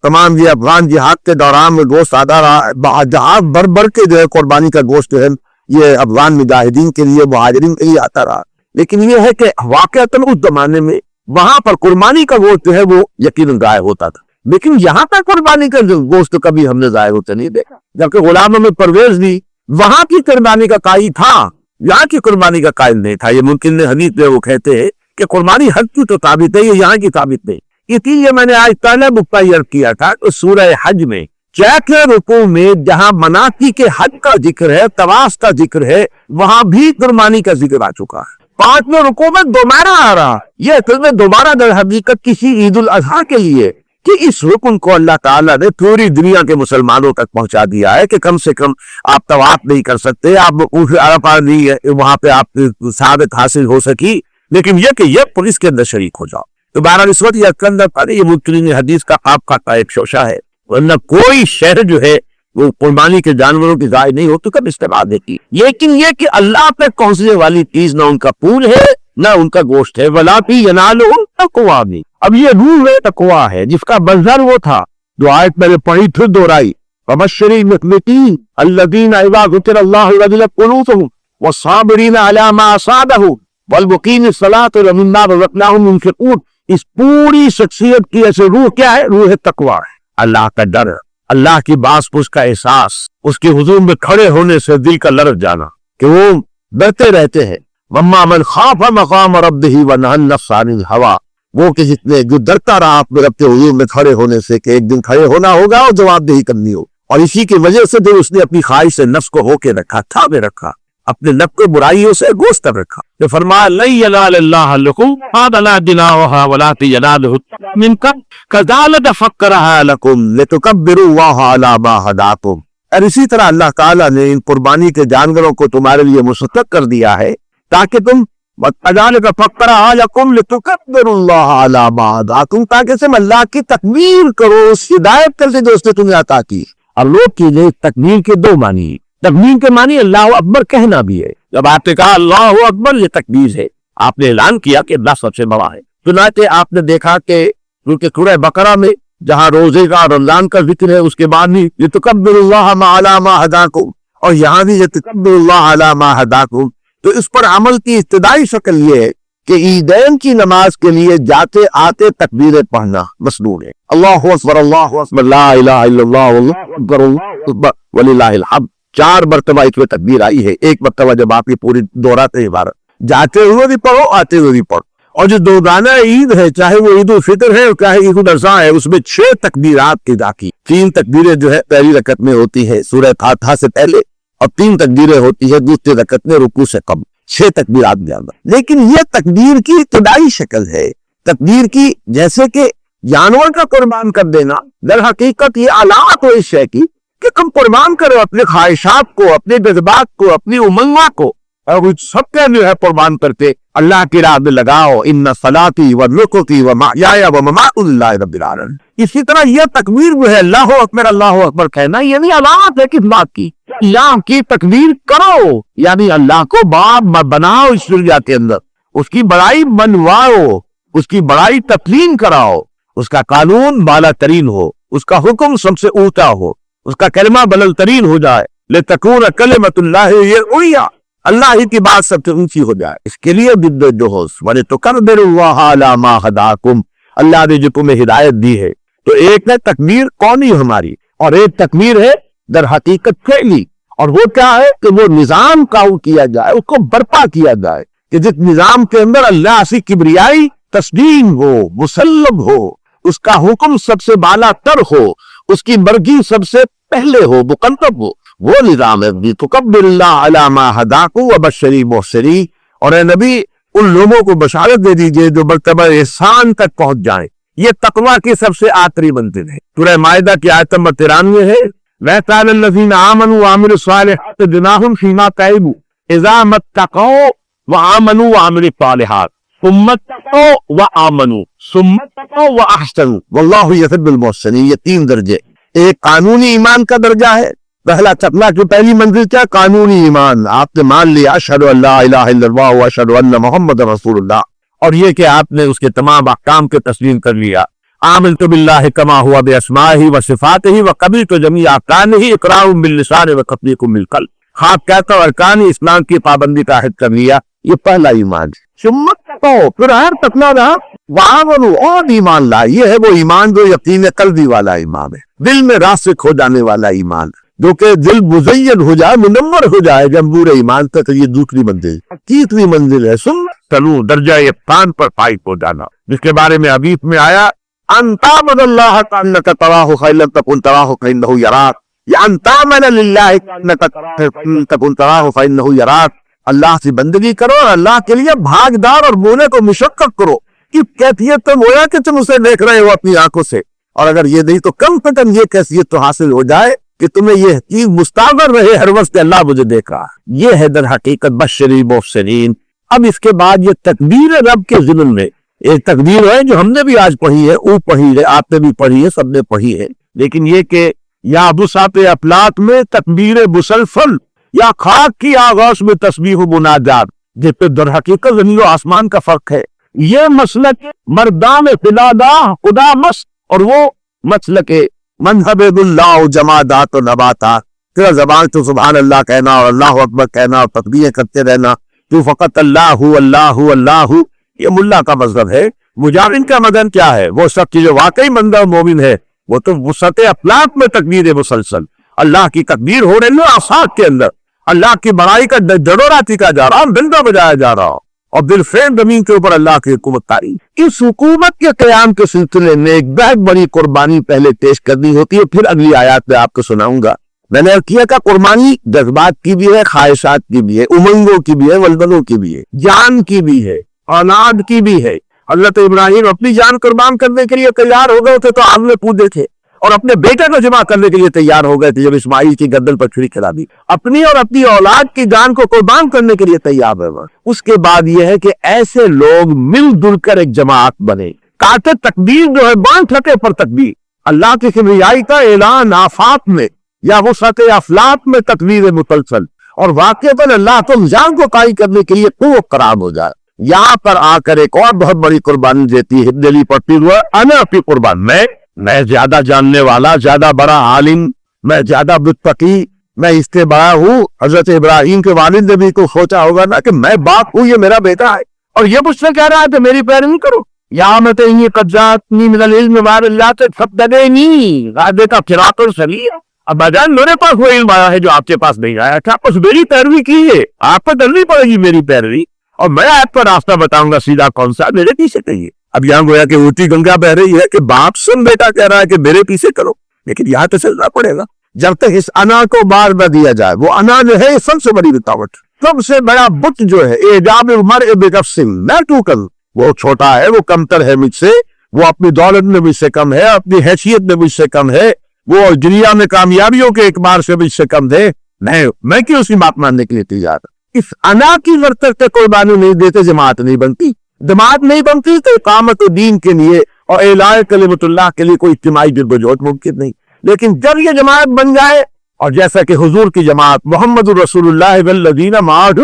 تمام یہ افغان جہاد کے دوران میں گوشت آتا رہا، جہاز بھر بھر کے جو ہے قربانی کا گوشت جو ہے یہ افغان مجاہدین کے لیے، مہاجرین کے لیے آتا رہا. لیکن یہ ہے کہ واقعتاً اس زمانے میں وہاں پر قربانی کا گوشت جو ہے وہ یقیناً ضائع ہوتا تھا. لیکن یہاں پر قربانی کا گوشت کبھی ہم نے ضائع ہوتا نہیں دیکھا. جبکہ غلام احمد پرویز بھی وہاں کی قربانی کا قائل تھا، یہاں کی قربانی کا قائل نہیں تھا. یہ ممکن حدیث میں وہ کہتے ہیں کہ قربانی حج کی تو ثابت ہے، یہ یہاں کی ثابت نہیں. اسی لیے میں نے آج پہلے متعین کیا تھا کہ سورہ حج میں 6 رکوع میں جہاں مناسک کے حج کا ذکر ہے، طواف کا ذکر ہے، وہاں بھی قربانی کا ذکر آ چکا ہے. 5ویں رکوع میں دوبارہ آ رہا. یہ اصل میں دوبارہ در حقیقت کسی عید الاضحیٰ کے لیے کہ اس رکن کو اللہ تعالیٰ نے پوری دنیا کے مسلمانوں تک پہنچا دیا ہے کہ کم سے کم آپ طواف نہیں کر سکتے، آپ عرفہ نہیں ہے وہاں پہ آپ سعادت حاصل ہو سکی، لیکن یہ کہ یہ پولیس کے اندر شریک ہو جاؤ. تو بہرحال اس وقت یہ اندر یہ مبتدئین حدیث کا آپ کا ایک شوشہ ہے. ورنہ کوئی شہر جو ہے وہ قربانی کے جانوروں کی ذائع نہیں ہو تو کب استعمال دیتی. لیکن یہ کہ اللہ پہ پہنچنے والی چیز نہ ان کا پھول ہے نہ ان کا گوشت ہے. وَلَا يَنَالُهُ التَّقْوَىٰ بھی اب یہ روح تقویٰ ہے جس کا منظر وہ تھا جو آیت میں نے پڑھی پھر دہرائی. وَبَشِّرِ الْمُخْبِتِينَ الَّذِينَ إِذَا ذُكِرَ اللَّهُ وَجِلَتْ قُلُوبُهُمْ وَالصَّابِرِينَ عَلَىٰ مَا أَصَابَهُمْ وَالْمُقِيمِي الصَّلَاةَ وَمِمَّا رَزَقْنَاهُمْ يُنْفِقُونَ. اس پوری شخصیت کی ایسے روح کیا ہے؟ روح تقویٰ ہے. اللہ کا ڈر، اللہ کی باس پوس کا احساس، اس کے حضور میں کھڑے ہونے سے دل کا لرز جانا کہ وہ ڈرتے رہتے ہیں. وَأَمَّا مَنْ خَافَ مَقَامَ رَبِّهِ وَنَهَى النَّفْسَ عَنِ الْهَوَىٰ. وہ کہ جتنے جو ڈرتا رہا اپنے رب کے حضور میں کھڑے ہونے سے کہ ایک دن کھڑے ہونا ہوگا اور جواب دہی کرنی ہو، اور اسی کی وجہ سے جو اس نے اپنی خواہش سے نفس کو ہو کے رکھا، تھامے رکھا، اپنے نفس کو برائیوں سے گوشت کر رکھا. تو فرمایا لَن يَنَالَ اللَّهَ لُحُومُهَا وَلَا دِمَاؤُهَا وَلَٰكِن يَنَالُهُ مِنكُمْ كَذَٰلِكَ فَكَّرَهَا لَكُمْ لِتُكَبِّرُوا اللَّهَ عَلَىٰ مَا هَدَاكُمْ. اور اسی طرح اللہ تعالیٰ نے ان قربانی کے جانوروں کو تمہارے لیے مسخر کر دیا ہے تاکہ تم كَذَٰلِكَ فَكَّرَهَا لَكُمْ لِتُكَبِّرُوا اللَّهَ عَلَىٰ مَا هَدَاكُمْ تاکہ تم اللہ کی تکبیر کرو اس ہدایت کر سے جو اس نے تمہیں عطا کی. اور لوگ کیجئے تکبیر کے دو معنی. تکبیر کے معنی اللہ اکبر کہنا بھی ہے. جب آپ نے کہا اللہ اکبر یہ تکبیر ہے، آپ نے اعلان کیا کہ اللہ سب سے بڑا ہے. چنانچہ آپ نے دیکھا کہ سورہ بقرہ میں جہاں روزے کا رمضان کا ذکر ہے اس کے بعد بھی لِتُكَبِّرُوا اللَّهَ عَلَىٰ مَا هَدَاكُمْ، اور یہاں بھی لِتُكَبِّرُوا اللَّهَ عَلَىٰ مَا هَدَاكُمْ. تو اس پر عمل کی ابتدائی شکل یہ ہے کہ عیدین کی نماز کے لیے جاتے آتے تکبیریں پڑھنا مسنون ہے. اللہ اکبر لا الہ الا اللہ واللہ اکبر اللہ اکبر وللہ الحمد. 4 مرتبہ اس میں تکبیر آئی ہے. ایک مرتبہ جب آپ کی پوری دہراتے عبارت جاتے ہوئے بھی پڑھو آتے ہوئے بھی پڑھو. اور جو دوگانہ عید ہے چاہے وہ عید الفطر ہے چاہے عید الاضحیٰ ہے اس میں 6 تکبیرات کی ادا کی. 3 تکبیریں جو ہے پہلی رکعت میں ہوتی ہے سورہ فاتحہ سے پہلے اور 3 تکبیریں ہوتی ہے دوسری رکعت میں رکوع سے قبل. 6 تکبیرات زیادہ. لیکن یہ تکبیر کی ابتدائی شکل ہے. تکبیر کی جیسے کہ جانور کا قربان کر دینا در حقیقت یہ علامت ہو اس شے کی کہ تم قربان کرو اپنے خواہشات کو، اپنے جذبات کو، اپنی امنگات کو، اور سب کے جو ہے قربان کرتے اللہ کی راہ میں لگاؤ. ان صلاتی و نسکی و محیای و مماتی للہ رب العالمین. اسی طرح یہ تکبیر جو ہے اللہ اکبر کہنا یہ بھی علامت ہے کس بات کی؟ اللہ کی تکبیر کرو، یعنی اللہ کو باپ بناؤ اس دنیا کے اندر، اس کی بڑائی منواؤ، اس کی بڑائی تسلیم کراؤ، اس کا قانون بالا ترین ہو، اس کا حکم سب سے اونچا ہو، اس کا کلمہ بلند ترین ہو جائے. لتکون کلمۃ اللہ العلیٰ، اللہ ہی کی بات سب سے اونچی ہو جائے. اس کے لیے وَلِتُكَبِّرُوا اللَّهَ عَلَىٰ مَا هَدَاكُمْ، اللہ نے جو تمہیں ہدایت دی ہے. تو ایک ہے تکبیر قومی ہماری اور ایک تکبیر ہے در حقیقت فعلی. اور وہ کیا ہے کہ وہ نظام قائم کیا جائے، اس کو برپا کیا جائے کہ جس نظام کے اندر اللہ سے کبریائی تسلیم ہو، مسلم ہو، اس کا حکم سب سے بالا تر ہو، اس کی مرضی سب سے پہلے ہو، مقدم ہو، وہ نظام ہے. لِتُكَبِّرُوا اللَّهَ عَلَىٰ مَا هَدَاكُمْ وَبَشِّرِ الْمُحْسِنِينَ. اور اے نبی ان لوگوں کو بشارت دے دیجئے جو مرتبہ احسان تک پہنچ جائیں. یہ تقویٰ کی سب سے آخری منزل ہے. سورہ مائدہ کی آیت نمبر 93 ہے وَيَسْأَلُ الَّذِينَ آمَنُوا وَعَمِلُوا الصَّالِحَاتِ جُنَاحٌ فِيمَا طَعِمُوا إِذَا مَا اتَّقَوْا وَآمَنُوا وَعَمِلُوا الصَّالِحَاتِ ثُمَّ اتَّقَوْا وَآمَنُوا ثُمَّ اتَّقَوْا وَأَحْسَنُوا وَاللَّهُ يُحِبُّ الْمُحْسِنِينَ. یہ 3 درجے. ایک قانونی ایمان کا درجہ ہے. پہلا چکلا جو پہلی منزل کیا؟ قانونی ایمان. آپ نے مان لیا اشہد ان لا الہ الا اللہ واشہد ان محمد رسول اللہ، اور یہ کہ آپ نے اس کے تمام احکام کے تسلیم کر لیا. آمنت باللہ کما ہوا باسمائہ وصفاتہ وقبلت جمیع احکامہ اقرار باللسان وتصدیق بالقلب. خواب کہتا اور ارکان اسلام کی پابندی کا عہد کر لیا. یہ پہلا ایمان. سمت تقو، پھر ہر تقنا رہا وآمنوا، اور ایمان لا. یہ ہے وہ ایمان جو یقین قلبی والا ایمان ہے، دل میں راسخ ہو جانے والا ایمان، جو کہ دل مزین ہو جائے، منور ہو جائے جمبور ایمان تک. یہ دوسری منزل. تیسری منزل ہے سنو درجہ احسان پر فائز ہو جانا، جس کے بارے میں حدیث میں آیا ان تعبد اللہ کانک تراہ فإن لم تکن تراہ فإنہ یراک، یا ان تعمل للہ کانک تکن تراہ فإنہ یراک. اللہ سے بندگی کرو اور اللہ کے لیے بھاگدار اور بولے کو مشقت کرو. کہ کیفیت تو گویا کہ تم اسے دیکھ رہے ہو اپنی آنکھوں سے، اور اگر یہ نہیں تو کم سے کم یہ کیفیت تو حاصل ہو جائے کہ تمہیں یہ چیز مستعمر رہے ہر وقت اللہ مجھے دیکھ رہا. یہ ہے در حقیقت بشری محسنین. اب اس کے بعد یہ تکبیر رب کے ضمن میں ایک تکبیر ہے جو ہم نے بھی آج پڑھی ہے، او پڑھی ہے، آپ نے بھی پڑھی ہے، سب نے پڑھی ہے. لیکن یہ کہ یا وسعت افلاک میں تکبیر مسلسل، یا خاک کی آغاز میں تسبیح و مناجات، جس پہ در حقیقت زمین و آسمان کا فرق ہے۔ یہ مسلک مردان فلادا خدا مست، اور وہ مسلک منہب اللہ جمادات و نباتات، تیرا زبان تو سبحان اللہ کہنا اور اللہ اکبر کہنا اور تکبیریں کرتے رہنا، تو فقط اللہ اللہ اللہ، یہ ملا کا مذہب ہے۔ مجاہدین کا مدن کیا ہے؟ وہ سب کی جو واقعی بندہ مومن ہے وہ تو وسعت افلاک میں تکبیر مسلسل، اللہ کی تکبیر ہو رہی ہے آفاق کے اندر، اللہ کی بڑائی کا ڈرورا ٹھیکا جا رہا، ڈنڈا بجایا جا رہا، اور بالفعل زمین کے اوپر اللہ کی حکومت تاری۔ اس حکومت کے قیام کے سلسلے میں ایک بہت بڑی قربانی پہلے پیش کرنی ہوتی ہے، پھر اگلی آیات میں آپ کو سناؤں گا۔ میں نے کیا کہ قربانی جذبات کی بھی ہے، خواہشات کی بھی ہے، امنگوں کی بھی ہے، ولدنوں کی بھی ہے، جان کی بھی ہے، اولاد کی بھی ہے۔ حضرت ابراہیم اپنی جان قربان کرنے کے لیے تیار ہو گئے تھے تو آپ نے پوچھے تھے، اور اپنے بیٹے کو جمع کرنے کے لیے تیار ہو گئے تھے جب اسماعیل کی گردن پر چھری چلا دی، اپنی اور اپنی اولاد کی جان کو قربان کرنے کے لیے تیار ہے۔ اس کے بعد یہ ہے کہ ایسے لوگ مل جل کر ایک جماعت بنے، کاتے تکبیر جو ہے بانٹ رکھے پر تکبیر، اللہ کی کبریائی کا اعلان آفاق میں یا وسعت افلاک میں تکبیر مسلسل، اور واقع پر اللہ تو جان کو قائم کرنے کے لیے قوت قرار ہو جائے۔ یہاں پر آ کر ایک اور بہت بڑی قربانی دیتی ہے دلی پڑتی ہوا، انا اپنی قربان، میں زیادہ جاننے والا، زیادہ بڑا عالم، میں زیادہ متقی، میں اس سے بڑا ہوں۔ حضرت ابراہیم کے والد نے بھی کو سوچا ہوگا نا کہ میں باپ ہوں، یہ میرا بیٹا ہے، اور یہ مجھ سے کہہ رہا ہے کہ میری پیروی کرو۔ یا میں تو یہ قبضاتنی من العلم وار اللہ سے فقدنی غادے کا فراق السلی، اب بجان میرے پاس وہ علم آیا ہے جو آپ کے پاس نہیں آیا تھا، بس میری پیروی کیجیے، آپ کو کرنی پڑے گی میری پیروی، اور میں آپ کو راستہ بتاؤں گا سیدھا کون سا، میرے پیچھے کہیے۔ اب یہاں گویا کہ اونٹی گنگا بہ رہی ہے کہ باپ سن بیٹا کہہ رہا ہے کہ میرے پیچھے کرو، لیکن یہاں تو چلنا پڑے گا جب تک اس انا کو بار نہ دیا جائے۔ وہ انا جو ہے سب سے بڑی رکاوٹ، سب سے بڑا بت جو ہے اعجاب المرء بنفسہ، میں تو کر، وہ چھوٹا ہے، وہ کمتر ہے مجھ سے، وہ اپنی دولت میں مجھ سے کم ہے، اپنی حیثیت میں مجھ سے کم ہے، وہ دنیا میں کامیابیوں کے اعتبار سے مجھ سے کم ہے، میں کیوں اسی بات ماننے کے لیے تیار ہوں؟ اس انا کی ورطہ سے قربانی نہیں دیتے جماعت نہیں بنتی، جماعت نہیں بنتی تو اقامت دین کے لیے اور اعلاء کلمت اللہ کے لیے کوئی اجتماعی جدوجہد ممکن نہیں۔ لیکن جب یہ جماعت بن جائے، اور جیسا کہ حضور کی جماعت محمد رسول اللہ والذین معہ،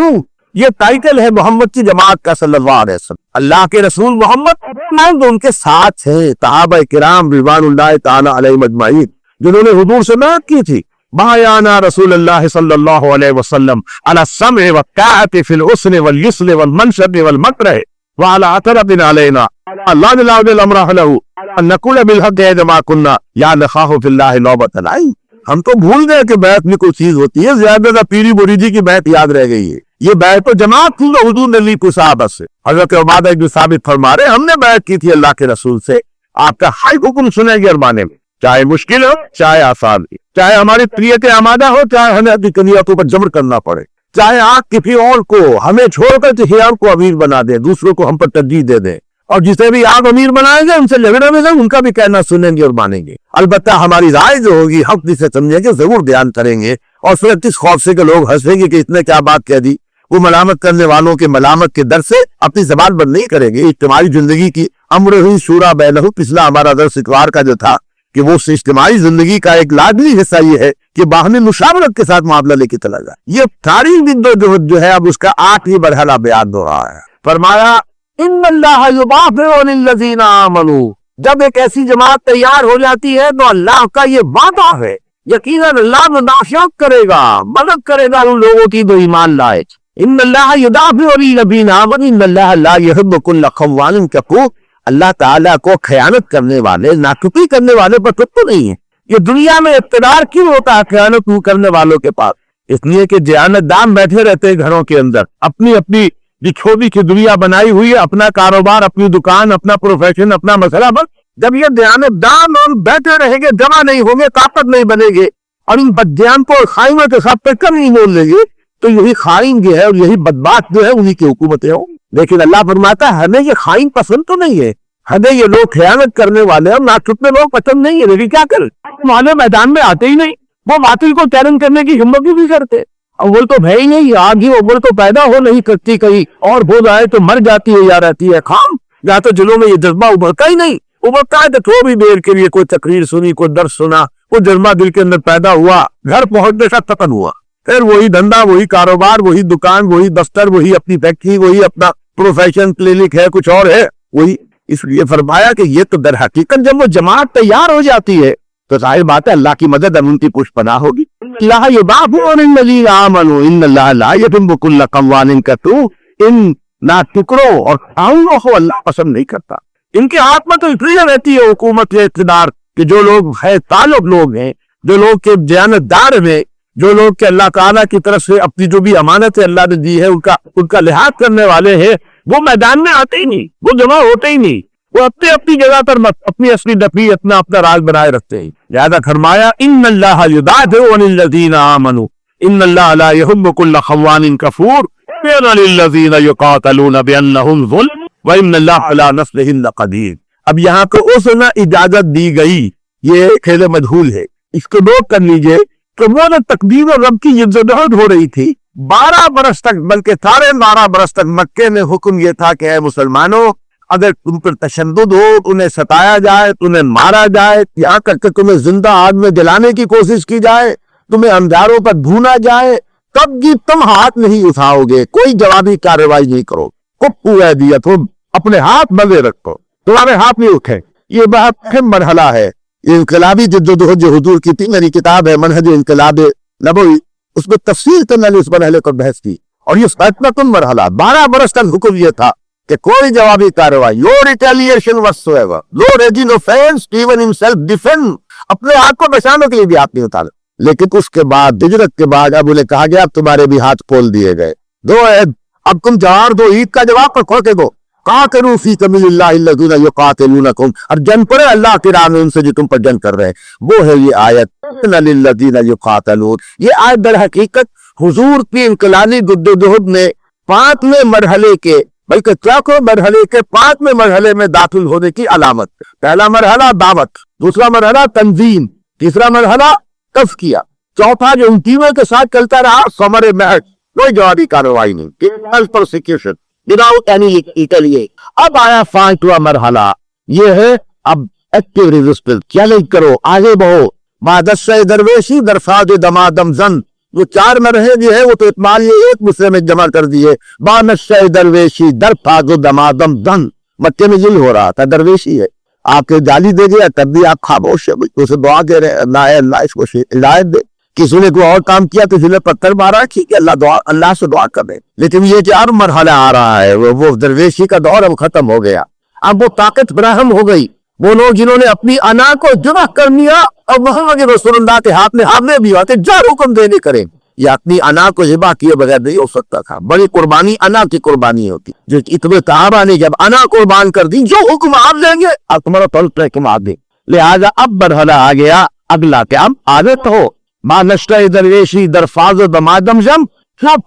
یہ ٹائٹل ہے محمد کی جماعت کا صلی اللہ علیہ وسلم، اللہ کے رسول محمد ان کے ساتھ ہیں صحابہ کرام رضوان اللہ تعالی علیہم اجمعین، جنہوں نے حضور سے بیعت کی تھی۔ بایعنا رسول اللہ صلی اللہ علیہ وسلم علی السمع والطاعۃ فی العسر والیسر والمنشط والمکرہ وعلی عطرۃ علینا لا نلاود الامر له ان نقول بالحق ما كنا یا نخاف فی اللہ نوبۃ العین۔ ہم تو بھول گئے کہ بیعت میں کوئی چیز ہوتی ہے، زیادہ پیری مریدی کی بیعت یاد رہ گئی ہے۔ یہ بیعت تو جماعت تھی جو حضور نے لی کو صحابہ سے۔ حضرت عبادہ بن ثابت فرما رہے ہم نے بیعت کی تھی اللہ کے رسول سے، آپ کا ہر حکم سنے گے ارمانے میں، چاہے مشکل ہو چاہے آسان ہو، چاہے ہماری طریت آمادہ ہو چاہے ہمیں اپنی کنیتوں پر جبر کرنا پڑے، چاہے آپ کسی اور کو ہمیں چھوڑ کر کسی اور کو امیر بنا دیں، دوسروں کو ہم پر ترجیح دے دیں، اور جسے بھی آپ امیر بنائیں گے ان سے جھگڑے میں ان کا بھی کہنا سنیں گے اور مانیں گے۔ البتہ ہماری رائے جو ہوگی حق جسے سمجھیں گے ضرور بیان کریں گے، اور پھر اس خوف سے کہ لوگ ہنسیں گے کہ اس نے کیا بات کہہ دی، وہ ملامت کرنے والوں کے ملامت کے در سے اپنی زبان بند نہیں کریں گے۔ اجتماعی زندگی کی امر ہوئی شورا بینہم، پچھلا ہمارا درس اتوار کا جو تھا کہ وہ اجتماعی زندگی کا ایک لازمی حصہ یہ ہے کہ باہمی مشاورت کے ساتھ معاملہ لے کے چلا جائے۔ یہ تاریخ جو ہے اب اس کا آخری مرحلہ بیان ہو رہا ہے۔ فرمایا ان اللہ یدافع عن الذین آمنوا، جب ایک ایسی جماعت تیار ہو جاتی ہے تو اللہ کا یہ وعدہ ہے یقیناً اللہ مدافعت کرے گا، مدد کرے گا ان لوگوں کی جو ایمان لائے۔ ان اللہ یدافع عن الذین آمنوا ان اللہ لا یحب کل خوان کفور، اللہ تعالیٰ کو خیانت کرنے والے، ناکفی کرنے والے پر تو نہیں ہے۔ یہ دنیا میں اقتدار کیوں ہوتا ہے خیانت کرنے والوں کے پاس؟ اس لیے کہ دیانت دان بیٹھے رہتے ہیں گھروں کے اندر، اپنی چھوٹی کی دنیا بنائی ہوئی ہے، اپنا کاروبار، اپنی دکان، اپنا پروفیشن، اپنا مسئلہ، بس جب یہ دیانت دان اور بیٹھے رہیں گے، جمع نہیں ہوں گے، طاقت نہیں بنے گے، اور ان بدیان کو خائنوں کے ساتھ پہ کم نہیں بول لیں گے، تو یہی خائن جو ہے اور یہی بدبخت جو ہے انہی کی حکومتیں ہوں۔ لیکن اللہ فرماتا ہے ہمیں یہ خائن پسند تو نہیں ہے، ہمیں یہ لوگ خیانت کرنے والے اور ناچنے لوگ پسند نہیں ہے، لیکن کیا کریں ہمارے میدان میں آتے ہی نہیں، وہ باطل کو چیلنج کرنے کی ہمت بھی کرتے، اول تو ہے ہی نہیں، آگ ہی اول تو پیدا ہو نہیں کرتی، کہیں اور ہو جائے تو مر جاتی ہے یا رہتی ہے خام، یا تو دلوں میں یہ جذبہ ابھرتا ہی نہیں، ابھرتا ہے تو تھوڑی دیر کے لیے کوئی تقریر سنی، کوئی درس سنا، وہ جذبہ دل کے اندر پیدا ہوا، گھر پہنچنے کا تکن ہوا، پھر وہی دھندا، وہی کاروبار، وہی دکان، وہی دفتر، وہی اپنی فیکٹری، وہی اپنا پروفیشن، کلینک ہے، کچھ اور ہے وہی۔ اس لیے فرمایا کہ یہ تو در حقیقت جب وہ جماعت تیار ہو جاتی ہے تو ظاہر بات ہے اللہ کی مدد اب ان کی پشت پناہ ہوگی۔ اللہ یبعث الذین آمنوا ان اللہ لا یحب کل قوان کفور، ان نہ ٹکڑوں اور کھاؤں کو اللہ پسند نہیں کرتا۔ ان کے ہاتھ میں تو اتنی رہتی ہے حکومت یا اقتدار کہ جو لوگ ہے طالب لوگ ہیں، جو لوگ کے دیانتدار ہیں، جو لوگ کہ اللہ تعالیٰ کی طرف سے اپنی جو بھی امانت اللہ نے دی ہے ان کا لحاظ کرنے والے ہیں، وہ میدان میں آتے ہی نہیں، وہ جمع ہوتے ہی نہیں، وہ اپنی جگہ پر اپنی اصلی دفی اپنا راز بنائے رکھتے ہیں۔ لہذا فرمایا ان اللہ یدافع عن الذین آمنوا ان اللہ لا یحب کل خوان کفور للذین یقاتلون بانہم ظلم وان اللہ علی نصرہم لقدیر۔ اب یہاں کو اس نے اجازت دی گئی، یہ خیل مجہول ہے، اس کو نوٹ کر لیجئے کہ وہ تقدیر اور رب کی جدوجہد ہو رہی تھی 12 برس تک، بلکہ سارے 12 برس تک مکے میں حکم یہ تھا کہ اے مسلمانوں، اگر تم پر تشدد ہو، انہیں ستایا جائے، انہیں مارا جائے، یہاں تک کہ تمہیں زندہ آگ میں جلانے کی کوشش کی جائے، تمہیں انگاروں پر بھونا جائے، تب بھی تم ہاتھ نہیں اٹھاؤ گے، کوئی جوابی کارروائی نہیں کرو، کفو ایدیکم، اپنے ہاتھ بندے رکھو، تمہارے ہاتھ نہیں اٹھے۔ یہ بہت اہم مرحلہ ہے، انقلابی جدوجہد جو حضور کی تھی، میری کتاب ہے منہج انقلاب نبوی، اس میں تفصیل سے میں نے اس مرحلے پر بحث کی، اور یہ فتنۃ مرحلہ 12 برس تک حکم یہ تھا کہ کوئی جوابی کارروائی، no retaliation whatsoever, no raging offense, even in self defense، اپنے ہاتھ کو بچانے کے لیے بھی ہاتھ نہیں اٹھانا۔ لیکن اس کے بعد ہجرت کے بعد اب انہیں کہا گیا اب تمہارے بھی ہاتھ کھول دیے گئے، دو عید، اب تم جوار دو، عید کا جواب کھو کے دو، قاتلوا فی سبیل اللہ الذین یقاتلونکم، اور جنگ پڑے اللہ کی راہ میں ان سے جو تم پر جنگ کر رہے ہیں۔ وہ ہے یہ آیت للذین یقاتلون۔ یہ آیت در حقیقت حضور کی انقلابی جدوجہد میں 5ویں مرحلے کے، بلکہ چاکو مرحلے کے 5ویں مرحلے میں داخل ہونے کی علامت۔ پہلا مرحلہ دعوت، دوسرا مرحلہ تنظیم، تیسرا مرحلہ تزکیہ، چوتھا جو انتیموں کے ساتھ چلتا رہا ثمر محض، کوئی جوابی کارروائی نہیں، criminal persecution without any retaliation۔ اب آیا 5واں مرحلہ، یہ ہے اب ایکٹیو ریزسٹنس، چیلنج کرو، آگے بڑھو، مادشہ درویشی درفاد دمادم زن، وہ 4 مرحلے جو ہے وہ تو اتمال یہ ایک دوسرے میں جمع کر دیے، بانشہ درویشی درفاد دمادم زن۔ مکے میں ذل ہو رہا تھا، درویشی ہے، آپ کے گالی دے گیا تب بھی آپ خاموش ہے، اسے دعا دے رہے ہیں اللہ اس کو ہدایت دے۔ کسی نے کوئی اور کام کیا تو جنہیں پتھر مارا، ٹھیک ہے، اللہ سے دعا کر رہے، لیکن یہ جو اور مرحلہ آ رہا ہے وہ درویشی کا دور اب ختم ہو گیا، اب وہ طاقت فراہم ہو گئی۔ وہ لوگ جنہوں نے اپنی انا کو جمع کر لیا اور محمد رسول اللہ کے ہاتھ میں حاملے بھی ہوتے جو حکم دینے کریں، یہ اپنی انا کو ذبح کیے بغیر نہیں ہو سکتا تھا۔ بڑی قربانی انا کی قربانی ہوتی، جو اتنے صحابہ نے جب انا قربان کر دی، جو حکم آپ دیں گے آپ تمہارا طلب حکم آپ دیں۔ لہذا اب مرحلہ آ گیا اگلا کہ اب عادت ہو، ماں نشتہ درویشی درفاظ دمادم جم،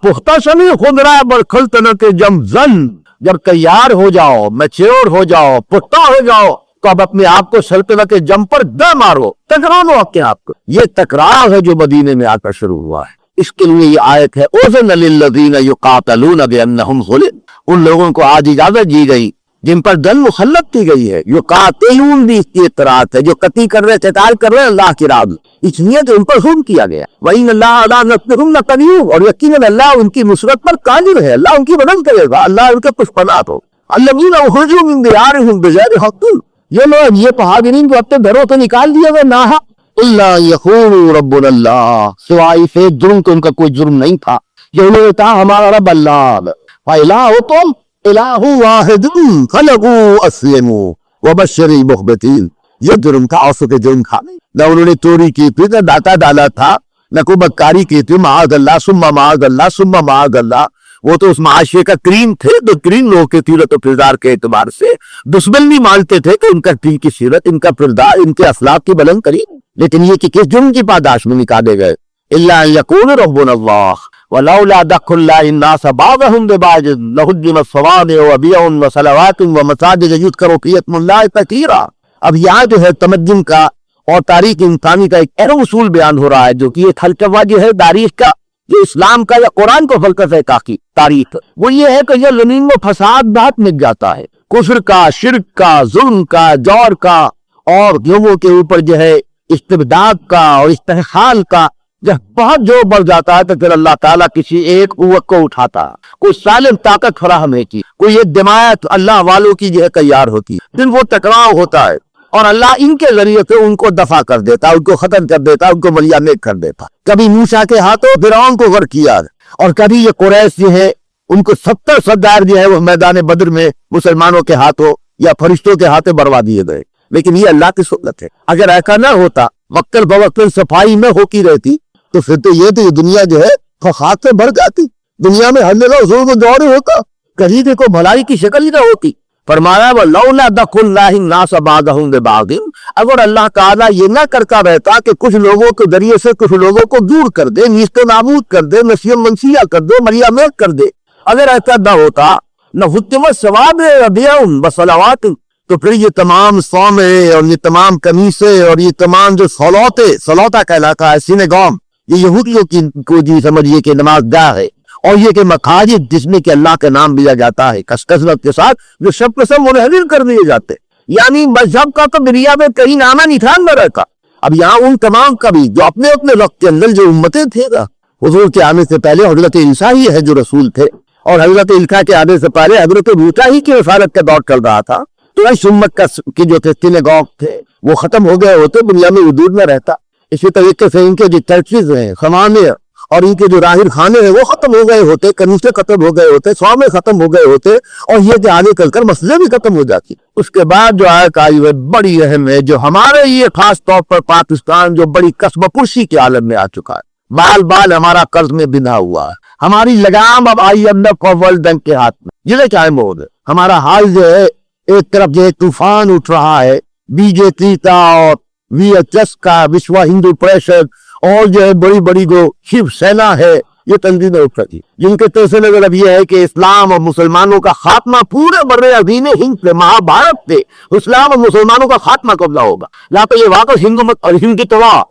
پختہ شمی خود رائے برکھلتنت جم زن، جب تیار ہو جاؤ، میچور ہو جاؤ، پختہ ہو جاؤ، تو اب اپنے آپ کو سلطنت جم پر دے مارو، ٹکرا لو اپنے آپ کو۔ یہ تکرار ہے جو مدینے میں آ کر شروع ہوا ہے۔ اس کے لیے یہ آیت ہے اذن للذین یقاتلون بانہم ظلم، ان لوگوں کو آج اجازت دی گئی جن پر جنگ مسلط کی گئی ہے، یقاتلون بھی اس کی اطراعت ہے، جو قتل کر رہے، قتال کر رہے اللہ کی راہ میں، اس لیے کہ ان پر ظلم کیا گیا۔ وَإِنَّ اللَّهَ عَلَىٰ نَصْرِهِمْ لَقَدِيرٌ، اور یقیناً اللہ ان کی نصرت پر قادر ہے، اللہ ان کی مدد کرے گا، اللہ ان کے پشت پناہ ہو۔ الَّذِينَ أُخْرِجُوا مِن دِيَارِهِمْ بِغَيْرِ حَقٍّ، یہ لوگ، یہ مہاجرین کو اپنے گھروں سے نکال دیا گیا ناحق، اللہ یقولوا ربنا اللہ، سوائے سے جرم کہ ان کا کوئی جرم نہیں تھا، یہ لوگ تھا ہمارا رب اللہ، وَإِلَٰهُكُمْ إِلَٰهٌ وَاحِدٌ فَلَهُ أَسْلِمُوا وَبَشِّرِ الْمُخْبِتِينَ۔ یہ جرم کا اوسط کے جرم کھا نہیں، نہ انہوں نے چوری کی تھی، نہ ڈاٹا ڈالا تھا، نہ کوئی بدکاری کی تھی، معاذ اللہ ثم معاذ اللہ ثم معاذ اللہ۔ وہ تو اس معاشرے کا کریم تھے، تو کریم لوگوں کے سیرت و کردار کے اعتبار سے دشمن نہیں مانتے تھے کہ ان کا دین کی سیرت، ان کا کردار، ان کے اخلاق کی بلند کریم، لیکن یہ کہ کس جرم کی پاداش میں نکالے گئے۔ الا ان یقول ربنا اللہ ولولا دخل اللہ الناس بعضهم ببعض لهدمت صوامع وبیع وصلوات ومساجد یذکر فیہا اسم اللہ کثیرا۔ اب یہاں جو ہے تمدن کا اور تاریخ انسانی کا ایک اہم اصول بیان ہو رہا ہے، جو کہ یہ فلسفہ جو ہے تاریخ کا، جو اسلام کا یا قرآن کو فلسفہ کا تاریخ، وہ یہ ہے کہ یہ زمین میں فساد بہت مٹ جاتا ہے، کفر کا، شرک کا، ظلم کا، جور کا، اور لوگوں کے اوپر جو ہے استبداد کا اور استحصال کا جب بہت زور بڑھ جاتا ہے تو پھر اللہ تعالیٰ کسی ایک قوت کو اٹھاتا، کوئی سالم طاقت فراہم ہے کی، کوئی ایک جماعت اللہ والوں کی جو ہے تیار ہوتی ہے، پھر وہ ٹکراؤ ہوتا ہے اور اللہ ان کے ذریعے سے ان کو دفع کر دیتا، ان کو ختم کر دیتا، ان کو ملیہ میں کر دیتا۔ کبھی موسیٰ کے ہاتھوں فرعون کو غرق کیا اور کبھی یہ قریش جو ہے ان کو 70 سردار جو ہے وہ میدان بدر میں مسلمانوں کے ہاتھوں یا فرشتوں کے ہاتھوں بروا دیے گئے۔ لیکن یہ اللہ کی سنت ہے، اگر ایسا نہ ہوتا وقتاً فوقتاً صفائی نہ ہوتی رہتی تو پھر تو یہ دنیا جو ہے خاک سے بھر جاتی، دنیا میں ہر جگہ حضور کو دور ہوتا، کہیں بھی کوئی بھلائی کی شکل ہی نہ ہوتی۔ فرمایا وَلَوْلَا دَخُلُ اللَّهِ النَّاسَ بَعْضَهُمْ بِبَعْضٍ، اگر اللہ تعالیٰ یہ نہ کرتا رہتا کہ کچھ لوگوں کے ذریعے سے کچھ لوگوں کو دور کر دے، نیست و نابود کر دے، نسیہ منسیہ کر دے، ملیہ میں کر دے، اگر ایسا نہ ہوتا لَحُتِّمَتْ صَوَامِعُ وَبِیَعٌ وَصَلَوَاتٌ، تو پھر یہ تمام صومعے اور یہ تمام کنیسے اور یہ تمام جو صلوتا کہلاتا ہے سینگوگ، یہ یہودیوں کی کو جی سمجھیے کہ نماز گاہ ہے، اور یہ کہ مساجد جس میں کہ اللہ کا نام لیا جاتا ہے کثرت کے ساتھ، جو سب کے سب منحرف کر دیے جاتے، یعنی مذہب کا تو دنیا میں کہیں نامہ نشان نہ رہتا۔ اب یہاں ان تمام کا بھی جو اپنے اپنے وقت کے اندر جو امتیں تھے گا، حضور کے آنے سے پہلے حضرت عیسیٰ ہی ہے جو رسول تھے، اور حضرت عیسیٰ کے آنے سے پہلے حضرت موسیٰ ہی کی رسالت کا دور چل رہا تھا، تو اس امت کی جو تھے سینگوگ تھے وہ ختم ہو گئے ہوتے، دنیا میں وجود نہ رہتا۔ اسی طریقے سے ان کے جو چرچز ہیں، خمانے اور ان کے جو راہب خانے ہیں وہ ختم ہو گئے ہوتے، کنیسے ختم ہو گئے ہوتے، صومعے ختم ہو گئے ہوتے، اور یہ کہ آگے چل کر مسجدیں بھی ختم ہو جاتی۔ اس کے بعد جو آیت آئی ہے بڑی اہم ہے، جو ہمارے یہ خاص طور پر پاکستان جو بڑی قصبہ پرسی کے عالم میں آ چکا ہے، بال بال ہمارا قرض میں بندھا ہوا ہے، ہماری لگام اب IMF اور ورلڈ بینک کے ہاتھ میں، جنہیں چاہے موڑ دے۔ ہمارا حال جو ہے ایک طرف جو ہے طوفان اٹھ رہا ہے BJP کا اور VHS کا، وشو ہندو پریشد، اور جو ہے بڑی بڑی جو شیو سینا ہے، یہ تنظیمیں اٹھ رہی جن کے توسے نظر اب یہ ہے کہ اسلام اور مسلمانوں کا خاتمہ پورے بر عظیم ہند سے، مہابھارت سے اسلام اور مسلمانوں کا خاتمہ کب ہوگا؟ یا تو یہ واپس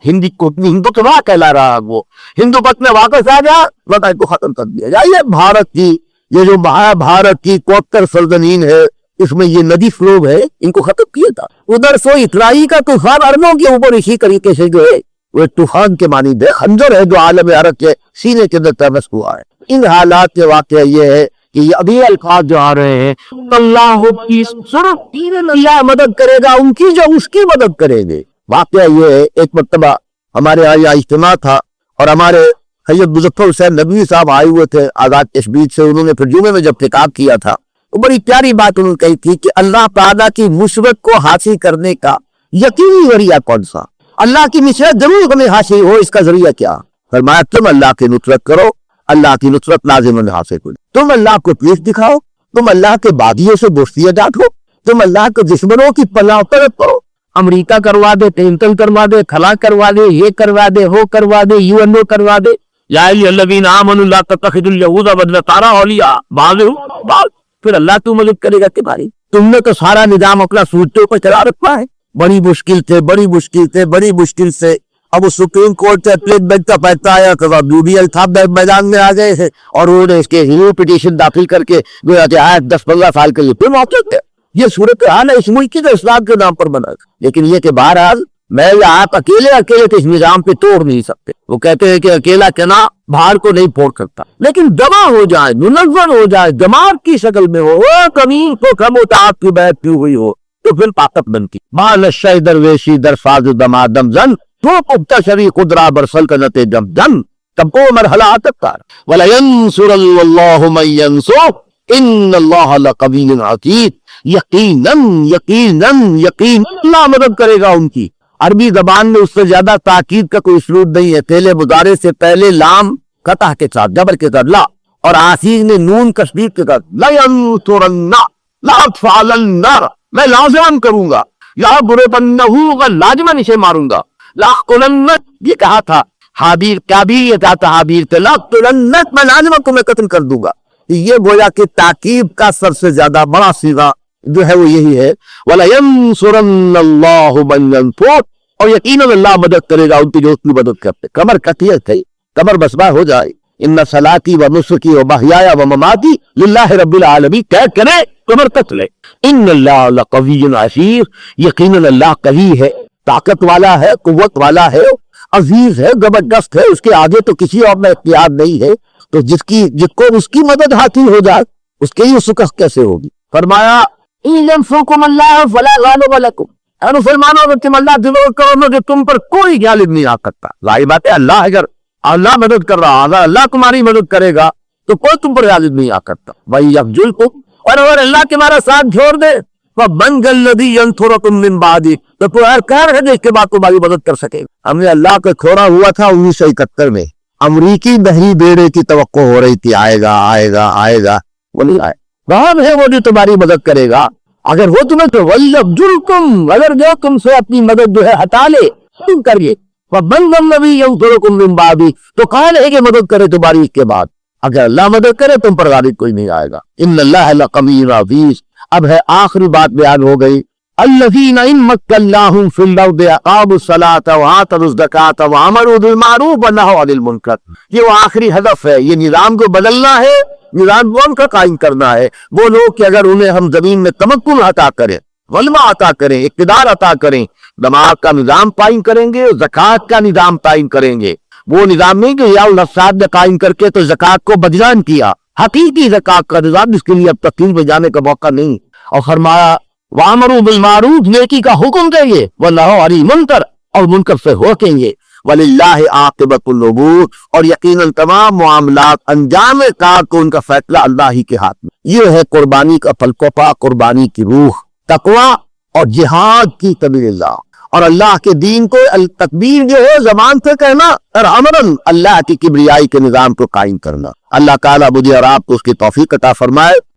ہندوتوا کہلا رہا، وہ ہندو مت میں واپس آ جا، ان کو ختم کر دیا جائے۔ یہ بھارت کی یہ جو مہابھارت کی 73 سرزمین ہے، اس میں یہ ندی فلوب ہے، ان کو ختم کیا تھا۔ ادھر سو اترائی کا طوفان اربوں کے اوپر اسی طریقے سے جو ہے وہ طوفان کے معنی دے خنجر ہے جو عالم عرب کے سینے کے اندر تمس ہوا ہے۔ ان حالات کے واقعہ یہ ہے کہ یہ ابھی الفاظ جو آ رہے ہیں، اللہ کی صرف اللہ مدد کرے گا ان کی جو اس کی مدد کرے گے۔ واقعہ یہ ہے، ایک مرتبہ ہمارے یہاں اجتماع تھا اور ہمارے سید مظفر حسین ندوی صاحب آئے ہوئے تھے آزاد کشمیر سے، انہوں نے پھر جمعے میں جب خطاب کیا تھا تو بڑی پیاری بات انہوں نے کہی تھی کہ اللہ تعالیٰ کی نصرت کو حاصل کرنے کا یقینی ذریعہ کون سا؟ اللہ کی نصرت ضرور ہمیں حاصل ہو، اس کا ذریعہ کیا؟ فرمایا تم اللہ کی نصرت کرو، اللہ کی نصرت لازم حاصل کرو۔ تم اللہ کو پیش دکھاؤ، تم اللہ کے بادیوں سے دوستیاں ڈانٹو، تم اللہ کے دشمنوں کی پناہ طلب کرو۔ امریکہ کروا دے، کلنٹن کروا دے، کھلا کروا دے، یہ کروا دے، وہ کروا دے، UNO کروا دے، یا الذین آمنوا لا تتخذوا اليہود والنصارى اولیاء بعضهم بعض، پھر اللہ تو مدد کرے گا تمہاری؟ تم نے تو سارا نظام اپنا سوچتے پر چلا رکھا ہے۔ بڑی مشکل سے اب سپریم کورٹ سے اپیل بینچ کا فیصلہ آیا کہ BBL صاحب میدان میں آ گئے ہیں اور انہوں نے اس کے ریویو پٹیشن داخل کر کے گویا کہ 10-15 سال کے لیے پھر موقع تھے۔ یہ صورتحال ہے اس ملک کی تو اسلام کے نام پر بنا، لیکن یہ کہ بہرحال میں آپ اکیلے تو اس نظام پہ توڑ نہیں سکتے۔ وہ کہتے ہیں کہ اکیلا کنا بھار کو نہیں پھوڑ سکتا، لیکن جمع ہو جائے، منظم ہو جائے، جماعت کی شکل میں ہو، کمین کو کم اتاعت کی بیعت کی ہوئی ہو تو پھر طاقت بنتی۔ مال الشیء درویشی در فاض دما دم زن تو قبطہ شری قدرہ بر سلطنت جم جن، تب کو مرحلہ آتکار وَلَيَنْصُرَ اللَّهُ مَنْ يَنْصُرُ إِنَّ اللَّهَ لَقَوِيٌّ عَزِيزٌ، یقیناً اللہ مدد کرے گا ان کی۔ عربی زبان میں اس سے زیادہ تاکید کا کوئی اسلوب نہیں ہے، پہلے مضارع سے پہلے لام قطع کے ساتھ جبر کے ساتھ لا، اور آخر میں نون تشدید کے ساتھ لَيَنْصُرَنَّ لَأَفْعَلَنَّ، میں لازم کروں گا، یا برے بنہو لازماً اسے ماروں گا، لاقتلنک یہ کہا تھا حابیل کا بھی یہ کہا تھا حابیل کے لاقتلنک میں لازماً تمہیں قتل کر دوں گا۔ یہ گویا کہ تاکید کا سب سے زیادہ بڑا صیغہ جو ہے وہ یہی ہے وَلَيَنْصُرَنَّ اللَّهُ مَنْ يَنْصُرُ، اور یقیناً اللہ مدد کرے گا ان کی جو اس کی مدد کرتے۔ کمر کٹیت ہے، کمر بسبا ہو جائے، ان صلاتی و نسکی و محیایا و مماتی للہ رب العالمین کہہ کرے کمر کٹ لے۔ ان اللہ لقوی عزیز، یقیناً اللہ قوی ہے طاقت والا ہے، قوت والا ہے، عزیز ہے، زبردست ہے، اس کے آگے تو کسی اور میں اختیار نہیں ہے، تو جس کو اس کی مدد حاصل ہو جائے اس کے ہی شکست کیسے ہوگی؟ فرمایا اِن ينصركم اللہ فلا غالب لكم، اے مسلمانوں اگر تم اللہ سے مدد کرو تو تم پر کوئی غالب نہیں آ سکتا۔ ظاہر بات ہے اللہ اگر اللہ مدد کر رہا، اگر اللہ تمہاری مدد کرے گا تو کوئی تم پر غالب نہیں آ سکتا۔ وَإِن يَخْذُلْكُمْ، اور اگر اللہ تمہارا ساتھ چھوڑ دے فَمَنْ ذَا الَّذِي يَنْصُرُكُم مِّن بَعْدِهِ، تو کوئی کار ہے جس کے بعد تمہاری مدد کر سکے گا۔ ہم نے اللہ کو چھوڑا ہوا تھا 1971 میں، امریکی بحری بیڑے کی توقع ہو رہی تھی آئے گا آئے گا آئے گا، وہ نہیں آئے۔ کون ہے وہ جو تمہاری مدد کرے گا؟ اگر وہ تمہیں تو وَيَخْذُلْكُمْ، اگر جو تم سے اپنی مدد جو ہے ہٹا لے تم کریے، وَمَنْ ذَا الَّذِي يَنْصُرُكُم مِّن بَعْدِهِ، تو کون ہے کہ مدد کرے تمہاری اس کے بعد؟ اگر اللہ مدد کرے تم پر غالب کوئی نہیں آئے گا۔ ان اللہ لقوی عزیز۔ اب ہے آخری بات بیان ہو گئی، الذین ان مکناہم فی الارض اقاموا الصلاۃ وآتوا الزکاۃ وامروا بالمعروف ونہوا عن المنکر۔ یہ وہ آخری ہدف ہے، یہ نظام کو بدلنا ہے، نظام کون کا قائم کرنا ہے؟ وہ لوگ کہ اگر انہیں ہم زمین میں تمکن عطا کریں، غلبہ عطا کریں، اقتدار عطا کریں، نماز کا نظام قائم کریں گے، زکوٰۃ کا نظام قائم کریں گے۔ وہ نظام نہیں کہ یا الاساد نے قائم کر کے تو زکوٰۃ کو بدنام کیا، حقیقی زکوٰۃ کا نظام جس کے لیے اب تفصیل میں جانے کا موقع نہیں۔ اور فرمایا وَأَمَرُوا بِالْمَعْرُوفِ، نیکی کا حکم دیں گے، وَنَہَوْا عَنِ الْمُنکر، اور منکر سے روکیں گے، وَلِلَّهِ عَاقِبَةُ الْأُمُورِ، اور یقیناً تمام معاملات انجام کار کو ان کا فیصلہ اللہ ہی کے ہاتھ میں۔ یہ ہے قربانی کا پھلکوپا، قربانی کی روح، تقویٰ اور جہاد کی سبیل اللہ، اور اللہ کے دین کو تکبیر جو ہے زبان سے کہنا، اور عملاً اللہ کی کبریائی کے نظام کو قائم کرنا۔ اللہ تعالیٰ مجھے اور آپ کو اس کی توفیق عطا فرمائے۔